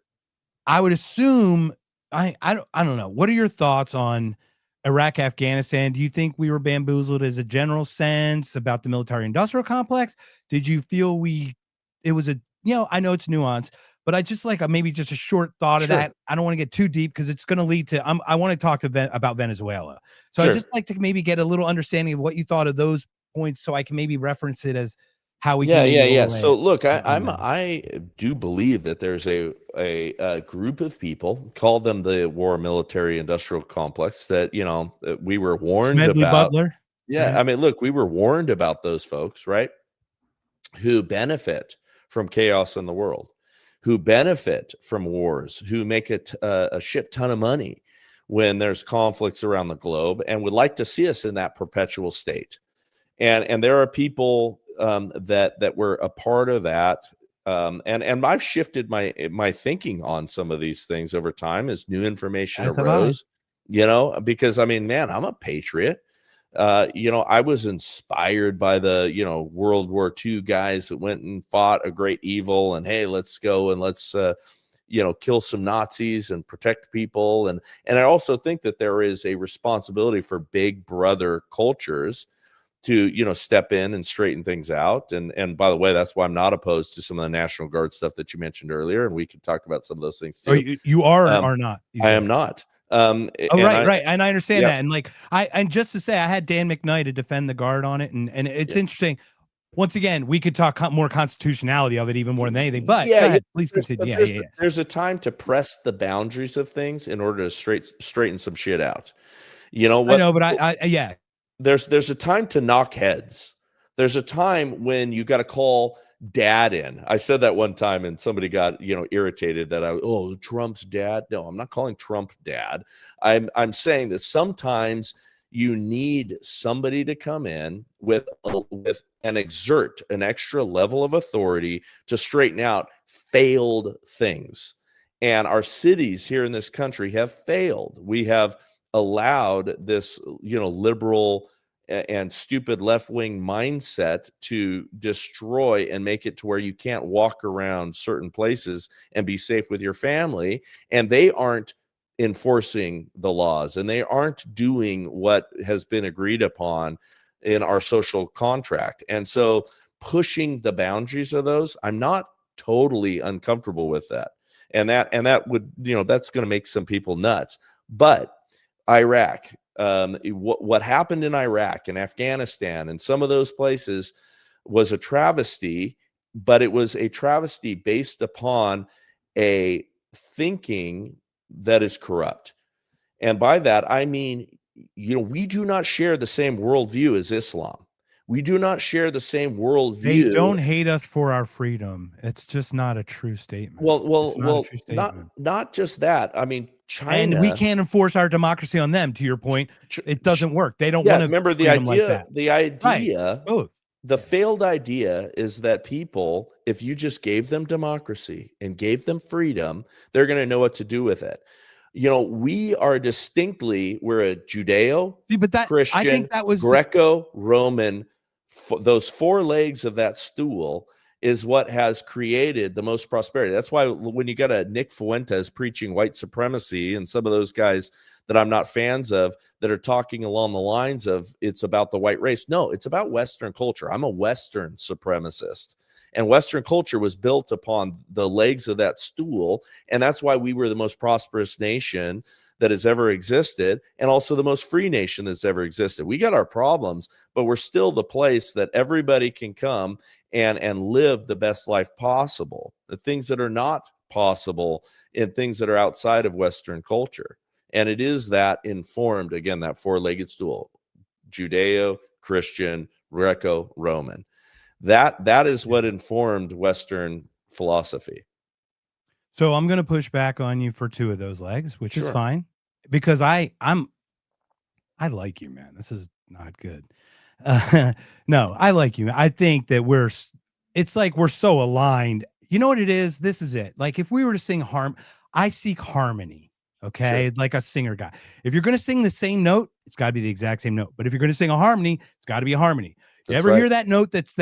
I would assume, I don't know. What are your thoughts on Iraq, Afghanistan? Do you think we were bamboozled as a general sense about the military industrial complex? Did you feel it was a, I know it's nuanced, but I just like maybe just a short thought of that. I don't want to get too deep, because it's going to lead to, I want to talk about Venezuela. So I just like to maybe get a little understanding of what you thought of those points, so I can maybe reference it as how we can. So look, I do believe that there's a group of people, call them the war military industrial complex, that we were warned Smedley about. Butler. I mean, look, we were warned about those folks, right, who benefit from chaos in the world, who benefit from wars, who make a shit ton of money when there's conflicts around the globe, and would like to see us in that perpetual state. And there are people that were a part of that. And I've shifted my thinking on some of these things over time as new information arose, because I mean, man, I'm a patriot. I was inspired by the, World War II guys that went and fought a great evil, and hey, let's go and let's, kill some Nazis and protect people. And I also think that there is a responsibility for big brother cultures to, step in and straighten things out. And by the way, that's why I'm not opposed to some of the National Guard stuff that you mentioned earlier. And we can talk about some of those things too. You are not? I am not. Right. And I understand that. And like, and just to say, I had Dan McKnight to defend the Guard on it. And it's interesting. Once again, we could talk more constitutionality of it, even more than anything, but go ahead, please continue. There's a time to press the boundaries of things in order to straighten some shit out. You know what? I know, but there's a time to knock heads. There's a time when you got to call dad in. I said that one time, and somebody got irritated that Trump's dad. No, I'm not calling Trump dad. I'm saying that sometimes you need somebody to come in with and exert an extra level of authority to straighten out failed things. And our cities here in this country have failed. We have allowed this, liberal and stupid left-wing mindset to destroy and make it to where you can't walk around certain places and be safe with your family. And they aren't enforcing the laws, and they aren't doing what has been agreed upon in our social contract. And so pushing the boundaries of those, I'm not totally uncomfortable with that. And that would, that's going to make some people nuts. But Iraq, what happened in Iraq and Afghanistan and some of those places was a travesty, but it was a travesty based upon a thinking that is corrupt. And by that, I mean, we do not share the same worldview as Islam. We do not share the same worldview. They don't hate us for our freedom. It's just not a true statement. Not just that. I mean, China, and we can't enforce our democracy on them. To your point, it doesn't work. They don't want to. Remember the idea. Like the idea. Right. Both. The failed idea is that people, if you just gave them democracy and gave them freedom, they're going to know what to do with it. We are we're a Judeo-Christian, I think that was Greco-Roman. Those four legs of that stool is what has created the most prosperity. That's why when you got a Nick Fuentes preaching white supremacy and some of those guys that I'm not fans of that are talking along the lines of it's about the white race. No, it's about Western culture. I'm a Western supremacist. And Western culture was built upon the legs of that stool. And that's why we were the most prosperous nation that has ever existed, and also the most free nation that's ever existed. We got our problems, but we're still the place that everybody can come and live the best life possible. The things that are not possible and things that are outside of Western culture. And it is that informed, again, that four-legged stool, Judeo, Christian, Greco-Roman. That is what informed Western philosophy. So I'm going to push back on you for two of those legs, which Sure. is fine, because I like you, man. This is not good. No, I like you. I think that it's like we're so aligned. You know what it is? This is it. Like if we were to sing I seek harmony. Okay. Sure. Like a singer guy. If you're going to sing the same note, it's got to be the exact same note. But if you're going to sing a harmony, it's got to be a harmony. You ever hear that note that's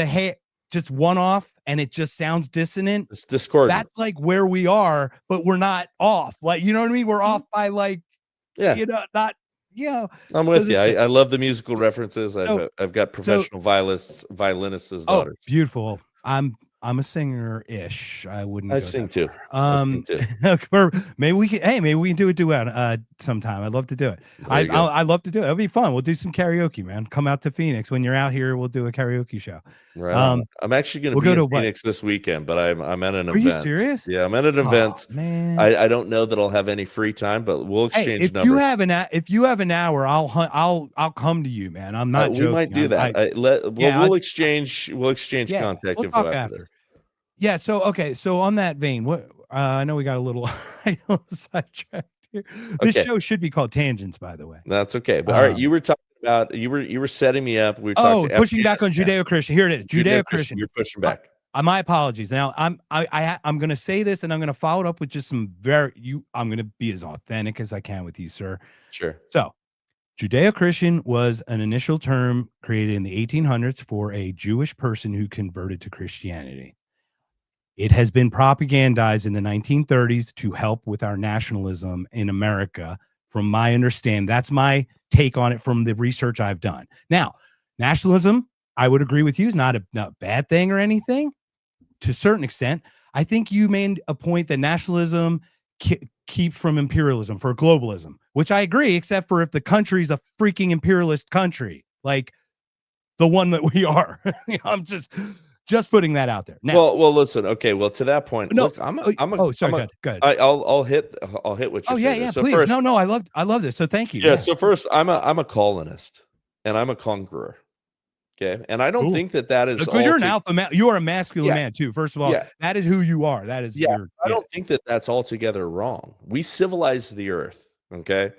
just one off and it just sounds dissonant? It's discordant. That's like where we are, but we're not off. Like, you know what I mean? We're off by not, I'm with you. I love the musical references. I've got professional violinists as daughters. Beautiful. I'm a singer-ish. I wouldn't. I sing too. Maybe we can do a duet sometime. I'd love to do it. I'd love to do it. It'll be fun. We'll do some karaoke, man. Come out to Phoenix when you're out here. We'll do a karaoke show. Right. I'm actually going to be in Phoenix this weekend, but I'm at an event. Are you serious? Yeah, I'm at an event. Man, I don't know that I'll have any free time, but we'll exchange numbers. If you have an hour, I'll come to you, man. I'm not joking. We might do that. We'll exchange contact we'll info talk after this. Yeah. So on that vein, what I know we got a little sidetracked here. This show should be called Tangents, by the way. That's okay. But all right, you were talking about you were setting me up. We were talking pushing back on Judeo-Christian. Here it is. Judeo-Christian. You're pushing back. My apologies. Now I'm going to say this, and I'm going to follow it up with just some I'm going to be as authentic as I can with you, sir. Sure. So Judeo-Christian was an initial term created in the 1800s for a Jewish person who converted to Christianity. It has been propagandized in the 1930s to help with our nationalism in America. From my understanding, that's my take on it from the research I've done. Now, nationalism, I would agree with you, is not a bad thing or anything to a certain extent. I think you made a point that nationalism keeps from imperialism for globalism, which I agree, except for if the country's a freaking imperialist country, like the one that we are. I'm just putting that out there. Now, well, listen. Okay, well, to that point, look, Good. I'll hit what you said. Yeah, so please. First, I love this. So thank you. Yeah. So first, I'm a colonist and I'm a conqueror. Okay, and I don't think that is. Because you're an alpha man. You are a masculine man too. First of all, that is who you are. That is. I don't think that that's altogether wrong. We civilized the earth. Okay.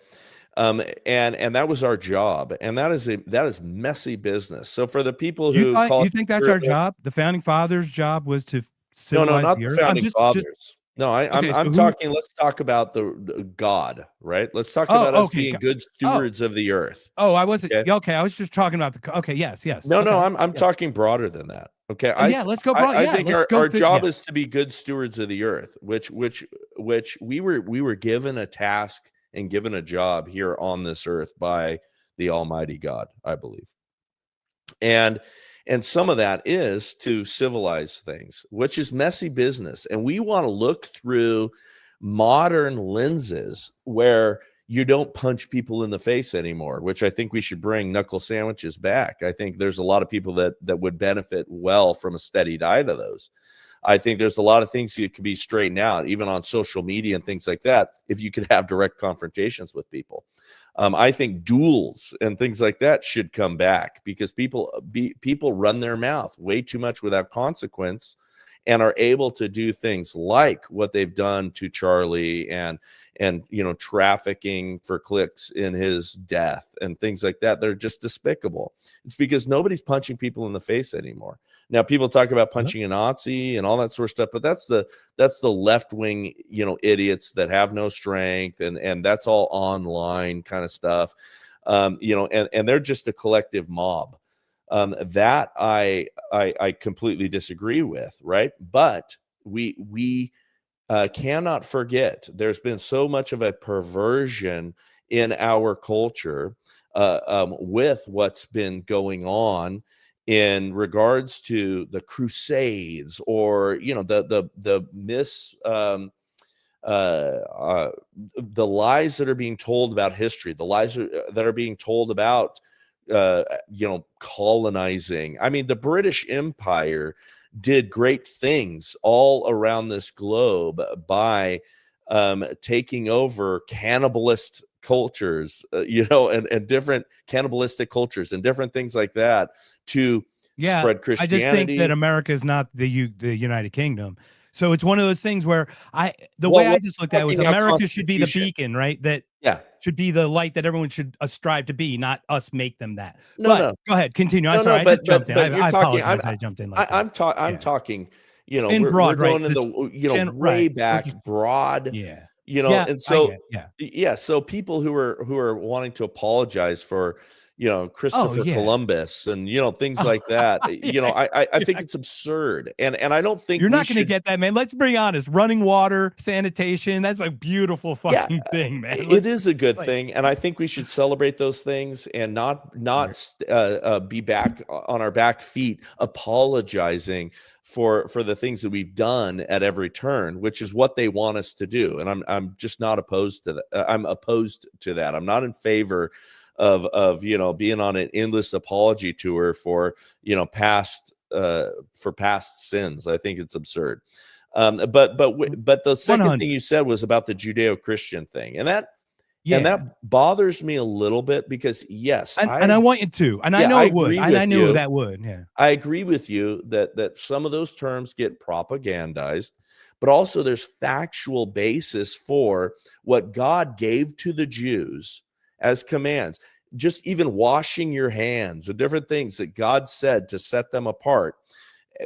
And that was our job, and that is messy business. So for the people who you think that's our job, the founding fathers' job was to civilize not the the earth? founding fathers. No, Okay, so I'm who? talking. Let's talk about the God, right? Let's talk Oh, about us okay. being good Oh, stewards of the earth. oh, I wasn't. Okay. Yeah, okay, I was just talking about the. Okay, yes, yes. No, no, Okay, I'm yeah. talking broader than that. Okay. Yeah, let's go broad. I Yeah, think let's go our through. job Yeah. is to be good stewards of the earth, which we were given a task and given a job here on this earth by the Almighty God, I believe. And some of that is to civilize things, which is messy business. And we want to look through modern lenses where you don't punch people in the face anymore, which I think we should bring knuckle sandwiches back. I think there's a lot of people that would benefit well from a steady diet of those. I think there's a lot of things that could be straightened out, even on social media and things like that, if you could have direct confrontations with people. I think duels and things like that should come back because people run their mouth way too much without consequence and are able to do things like what they've done to Charlie and trafficking for clicks in his death and things like that. They're just despicable. It's because nobody's punching people in the face anymore. Now people talk about punching a Nazi and all that sort of stuff, but that's the left-wing, idiots that have no strength and that's all online kind of stuff. And they're just a collective mob. That I completely disagree with, right? But we cannot forget there's been so much of a perversion in our culture with what's been going on in regards to the Crusades or the lies that are being told about history, the lies that are being told about colonizing. I mean, the British Empire did great things all around this globe by taking over cannibalist cultures, and different cannibalistic cultures and different things like that to spread Christianity. I just think that America is not the United Kingdom. So it's one of those things where I just looked at it was America should be the beacon, right? That should be the light that everyone should strive to be, not us make them that. No. Go ahead, continue. I'm sorry, I just jumped in. I apologize. I jumped in. I'm talking. In broad, we're going right? in the way back broad. And so so people who are wanting to apologize for Christopher Columbus and things like that. I think it's absurd, and I don't think you're not going to get that, man. Let's be honest. Running water, sanitation, that's a beautiful fucking thing, man. It is a good thing, and I think we should celebrate those things and not be back on our back feet apologizing for the things that we've done at every turn, which is what they want us to do. And I'm just not opposed to that. I'm opposed to that. I'm not in favor of being on an endless apology tour for past sins. I think it's absurd. But the second 100. thing you said was about the Judeo-Christian thing, and that bothers me a little bit because I want you to, and I know it would, and I knew that would. Yeah, I agree with you that some of those terms get propagandized, but also there's factual basis for what God gave to the Jews as commands. Just even washing your hands and different things that God said to set them apart,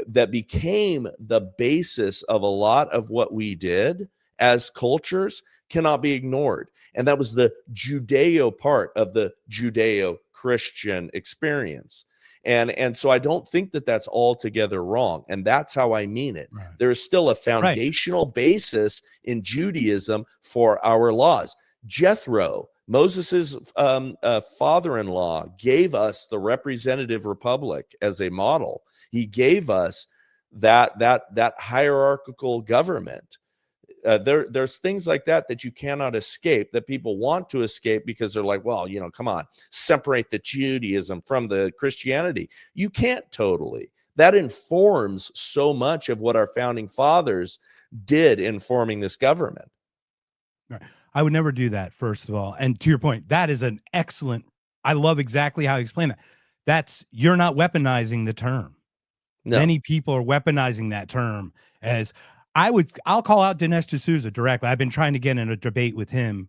that became the basis of a lot of what we did as cultures, cannot be ignored. And that was the Judeo part of the Judeo-Christian experience. And so I don't think that that's altogether wrong. And that's how I mean it. Right. There is still a foundational basis in Judaism for our laws. Jethro, Moses's father-in-law, gave us the representative republic as a model. He gave us that hierarchical government. There's things like that you cannot escape, that people want to escape because they're like, well, come on, separate the Judaism from the Christianity. You can't totally. That informs so much of what our founding fathers did in forming this government. Right. I would never do that, first of all. And to your point, that is an excellent, I love exactly how you explain that. You're not weaponizing the term. No. Many people are weaponizing that term as I'll call out Dinesh D'Souza directly. I've been trying to get in a debate with him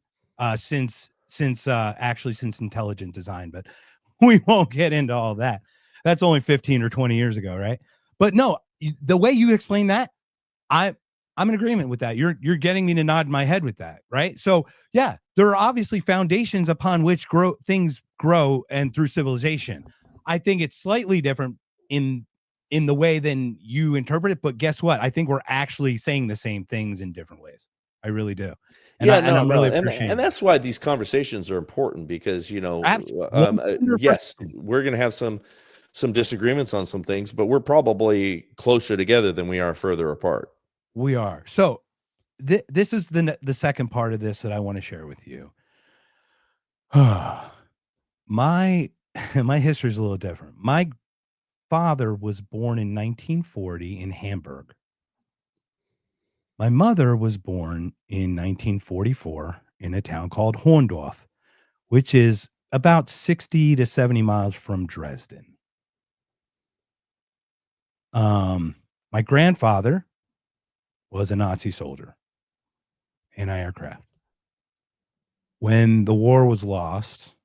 since intelligent design, but we won't get into all that. That's only 15 or 20 years ago, right? But no, the way you explain that, I'm I'm in agreement with that. You're getting me to nod my head with that, right? So yeah, there are obviously foundations upon which things grow and through civilization. I think it's slightly different in the way than you interpret it, but guess what? I think we're actually saying the same things in different ways. I really do. And I'm really appreciating and that's why these conversations are important because yes, we're going to have some disagreements on some things, but we're probably closer together than we are further apart. We are. So this is the second part of this that I want to share with you. My history is a little different. My father was born in 1940 in Hamburg. My mother was born in 1944 in a town called Horndorf, which is about 60 to 70 miles from Dresden. My grandfather was a Nazi soldier in aircraft. When the war was lost,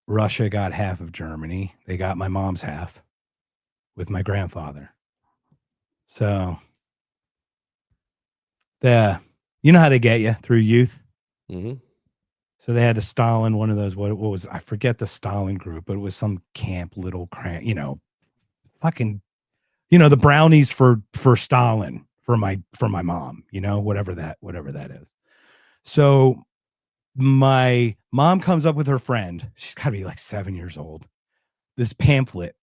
Russia got half of Germany. They got my mom's half with my grandfather. So, you know how they get you through youth? Mm-hmm. So they had a Stalin, one of those, what was, I forget the Stalin group, but it was some camp, little cramp, fucking, the brownies for Stalin, for my mom, whatever that is. So my mom comes up with her friend. She's got to be like 7 years old. This pamphlet,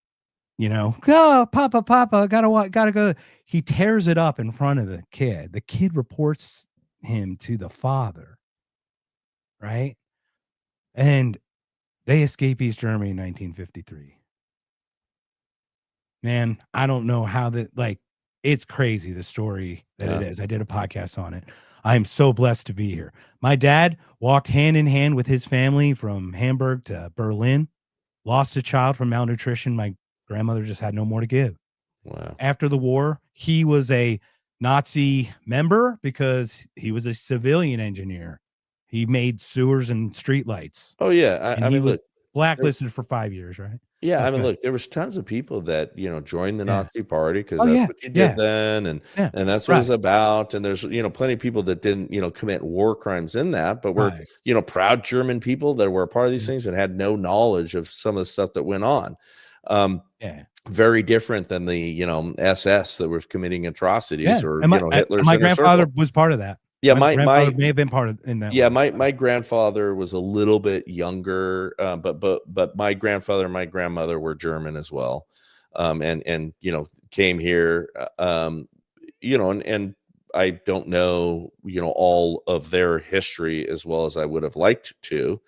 oh, Papa, gotta go. He tears it up in front of the kid. The kid reports him to the father, right? And they escape East Germany in 1953. Man, I don't know how it's crazy, the story that it is. I did a podcast on it. I'm so blessed to be here. My dad walked hand in hand with his family from Hamburg to Berlin, lost a child from malnutrition. My grandmother just had no more to give. Wow. After the war, he was a Nazi member because he was a civilian engineer. He made sewers and streetlights. Oh yeah. I mean, look, blacklisted for 5 years, right? Yeah, That's I mean, good. look, there was tons of people that joined the Yeah. Nazi Party because Oh, that's yeah, what you did yeah. then, and Yeah, that's what it was right. about. And there's plenty of people that didn't commit war crimes in that, but were Right. proud German people that were a part of these Mhm. things and had no knowledge of some of the stuff that went on. Yeah. Very different than the SS that were committing atrocities, Yeah. or And Hitler's my inner grandfather circle. was part of that. Yeah, My grandfather may have been part of in that yeah, one. my grandfather was a little bit younger, but my grandfather and my grandmother were German as well, and came here, and I don't know all of their history as well as I would have liked to.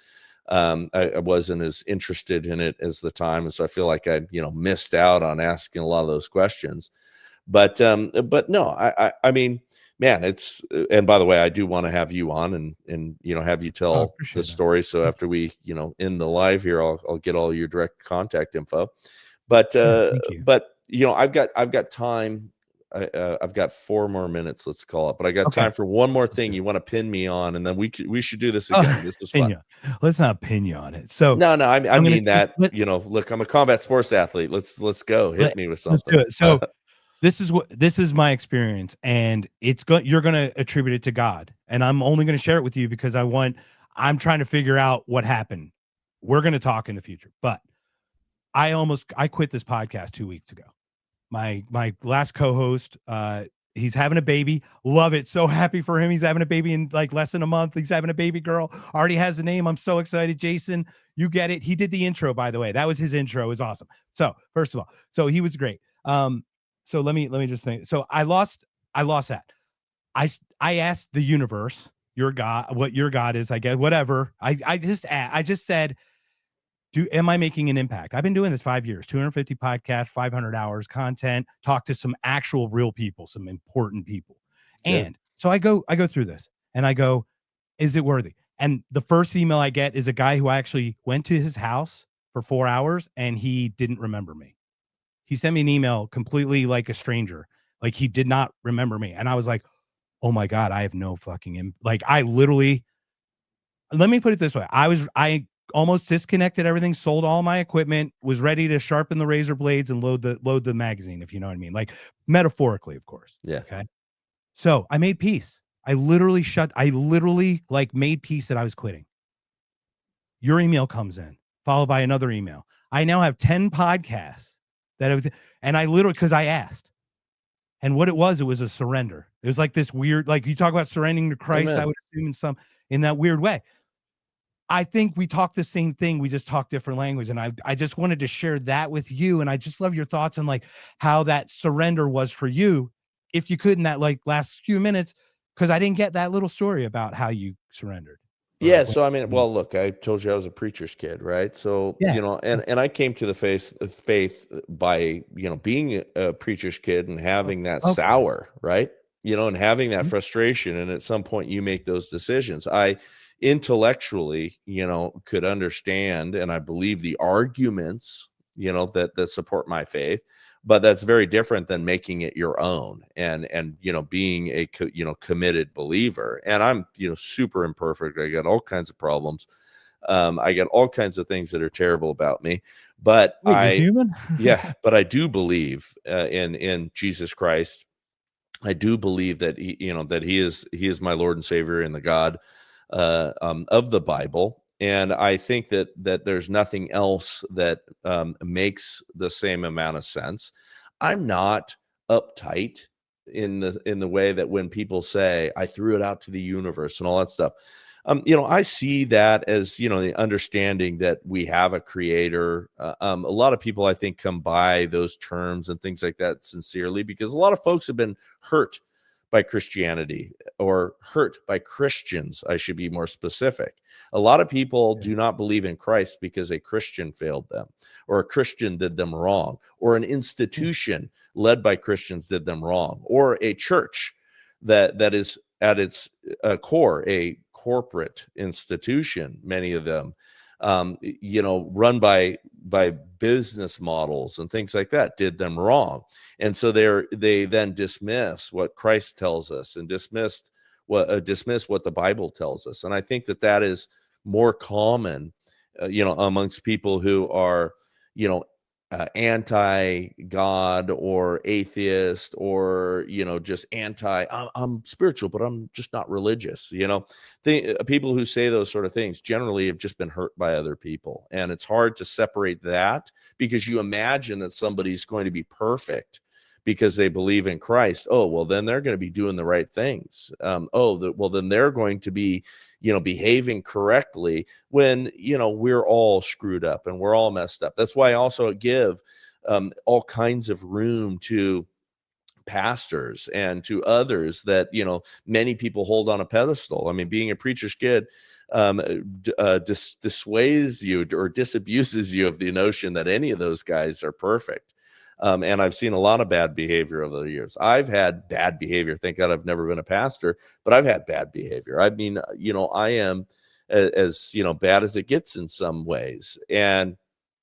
I wasn't as interested in it as the time, and so I feel like I missed out on asking a lot of those questions. But no, I mean, man, it's and by the way, I do want to have you on and have you tell the story. So after we end the live here, I'll get all your direct contact info. But Thank you. but I've got time. I've got 4 more minutes, let's call it. But I got time for one more thing you want to pin me on, and then we should do this again. This was fun. Let's not pin you on it. So no, I mean that look, I'm a combat sports athlete. Let's go. Hit me with something. Let's do it. So this is my experience, and you're going to attribute it to God, and I'm only going to share it with you because I'm trying to figure out what happened. We're going to talk in the future, but I quit this podcast 2 weeks ago. My last co-host, he's having a baby. Love it. So happy for him. He's having a baby in like less than a month. He's having a baby girl. Already has a name. I'm so excited. Jason, you get it. He did the intro, by the way. That was his intro. It was awesome. So first of all, so he was great. So let me just think. So I lost that. I asked the universe, your God, what your God is, I guess, whatever. I just said, am I making an impact? I've been doing this 5 years, 250 podcasts, 500 hours content, talk to some actual real people, some important people. And so I go through this and I go, is it worthy? And the first email I get is a guy who I actually went to his house for 4 hours and he didn't remember me. He sent me an email completely like a stranger. Like he did not remember me. And I was like, oh my God, I have no fucking, I literally, let me put it this way. I almost disconnected everything, sold all my equipment, was ready to sharpen the razor blades and load the magazine, if you know what I mean. Like metaphorically, of course. Yeah. Okay. So I made peace. I literally like made peace that I was quitting. Your email comes in, followed by another email. I now have 10 podcasts and I literally, because I asked. And what it was a surrender. It was like this weird, like you talk about surrendering to Christ, Amen. I would assume in that weird way. I think we talk the same thing. We just talk different language. And I just wanted to share that with you. And I just love your thoughts on like how that surrender was for you. If you could in that like last few minutes, because I didn't get that little story about how you surrendered. Yeah. So, I mean, well, look, I told you I was a preacher's kid, right? So, Yeah. you know, and I came to the faith by, you know, being a preacher's kid and having that sour, right? You know, and having that frustration. And at some point you make those decisions. I intellectually, you know, could understand, and I believe the arguments, you know, that support my faith, but that's very different than making it your own and you know, being a committed believer. And I'm, you know, super imperfect. I got all kinds of problems. I got all kinds of things that are terrible about me, but you're human? Yeah, but I do believe in Jesus Christ. I do believe that he is my Lord and Savior and the God of the Bible. And I think that there's nothing else that makes the same amount of sense. I'm not uptight in the way that when people say I threw it out to the universe and all that stuff. You know, I see that as, you know, the understanding that we have a creator. A lot of people, I think, come by those terms and things like that sincerely because a lot of folks have been hurt by Christianity or hurt by Christians. I should be more specific. A lot of people do not believe in Christ because a Christian failed them or a Christian did them wrong or an institution led by Christians did them wrong or a church that is at its core a corporate institution, many of them, you know, run by business models and things like that, did them wrong. And so they then dismiss what Christ tells us and dismiss what the Bible tells us. And I think that is more common, you know, amongst people who are, you know, anti-God or atheist or, you know, just I'm spiritual, but I'm just not religious. You know, people who say those sort of things generally have just been hurt by other people. And it's hard to separate that because you imagine that somebody's going to be perfect because they believe in Christ. Oh, well, then they're going to be doing the right things. Well, then they're going to be, you know, behaving correctly when, you know, we're all screwed up and we're all messed up. That's why I also give all kinds of room to pastors and to others that, you know, many people hold on a pedestal. I mean, being a preacher's kid dissuades you or disabuses you of the notion that any of those guys are perfect. And I've seen a lot of bad behavior over the years. I've had bad behavior. Thank God I've never been a pastor, but I've had bad behavior. I mean, you know, I am as, you know, bad as it gets in some ways. And,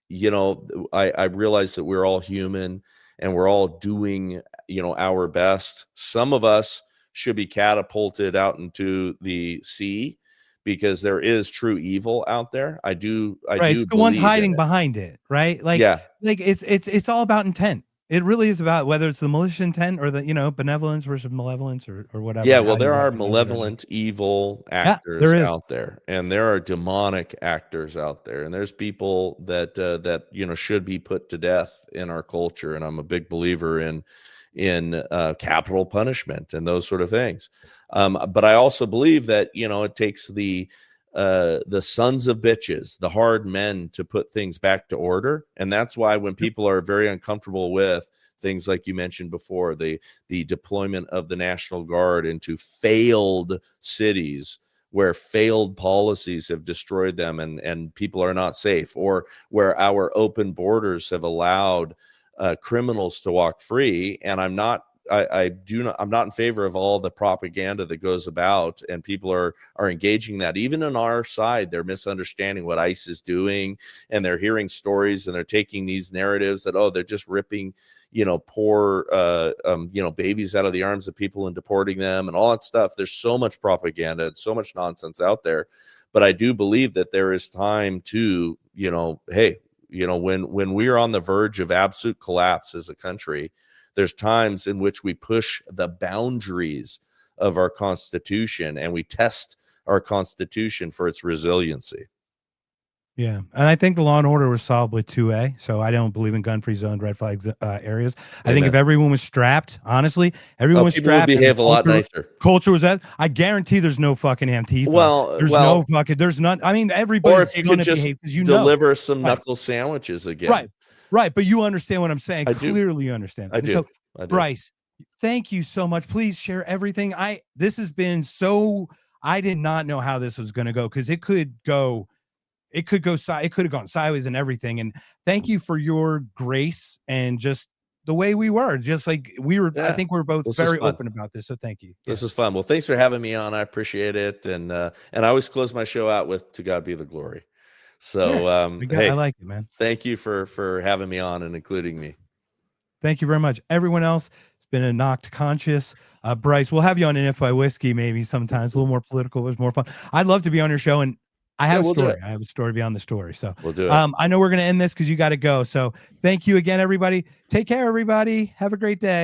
you know, I realize that we're all human and we're all doing, you know, our best. Some of us should be catapulted out into the sea because there is true evil out there. I do the ones hiding behind it, right? Like, yeah. Like it's all about intent. It really is about whether it's the malicious intent or the, you know, benevolence versus malevolence or whatever. Yeah, well, there are malevolent, evil actors out there, and there are demonic actors out there, and there's people that you know should be put to death in our culture. And I'm a big believer in capital punishment and those sort of things. But I also believe that, you know, it takes the sons of bitches, the hard men, to put things back to order. And that's why when people are very uncomfortable with things like you mentioned before, the deployment of the National Guard into failed cities where failed policies have destroyed them and people are not safe, or where our open borders have allowed criminals to walk free. And I'm not in favor of all the propaganda that goes about, and people are engaging that. Even on our side, they're misunderstanding what ICE is doing, and they're hearing stories, and they're taking these narratives that, oh, they're just ripping, you know, poor, you know, babies out of the arms of people and deporting them and all that stuff. There's so much propaganda and so much nonsense out there. but I do believe that there is time to, hey, when we are on the verge of absolute collapse as a country, there's times in which we push the boundaries of our Constitution and we test our Constitution for its resiliency. Yeah, and I think the law and order was solved with 2A. So I don't believe in gun-free zone, red flag areas. I think if everyone was strapped, honestly, everyone was people would strapped. behave a lot nicer. Culture was that. I guarantee there's no fucking Antifa. There's none. I mean, everybody's or if you could just behave, deliver some knuckle sandwiches again. Right. But you understand what I'm saying. I do. Clearly, you understand. I do. Bryce, thank you so much. Please share everything. This has been so. I did not know how this was going to go, because it could have gone sideways and everything. And thank you for your grace and just the way we were, just like we were. I think we're both very open about this. So thank you. This is fun. Well, thanks for having me on. I appreciate it. And I always close my show out with "To God be the glory." So, I like it, man. Thank you for having me on and including me. Thank you very much. Everyone else, it's been a Knocked Conscious. Bryce, we'll have you on an If by Whiskey maybe sometimes, a little more political, it was more fun. I'd love to be on your show, and I have a story. I have a story beyond the story. So we'll do it. I know we're going to end this because you got to go. So thank you again, everybody. Take care, everybody. Have a great day.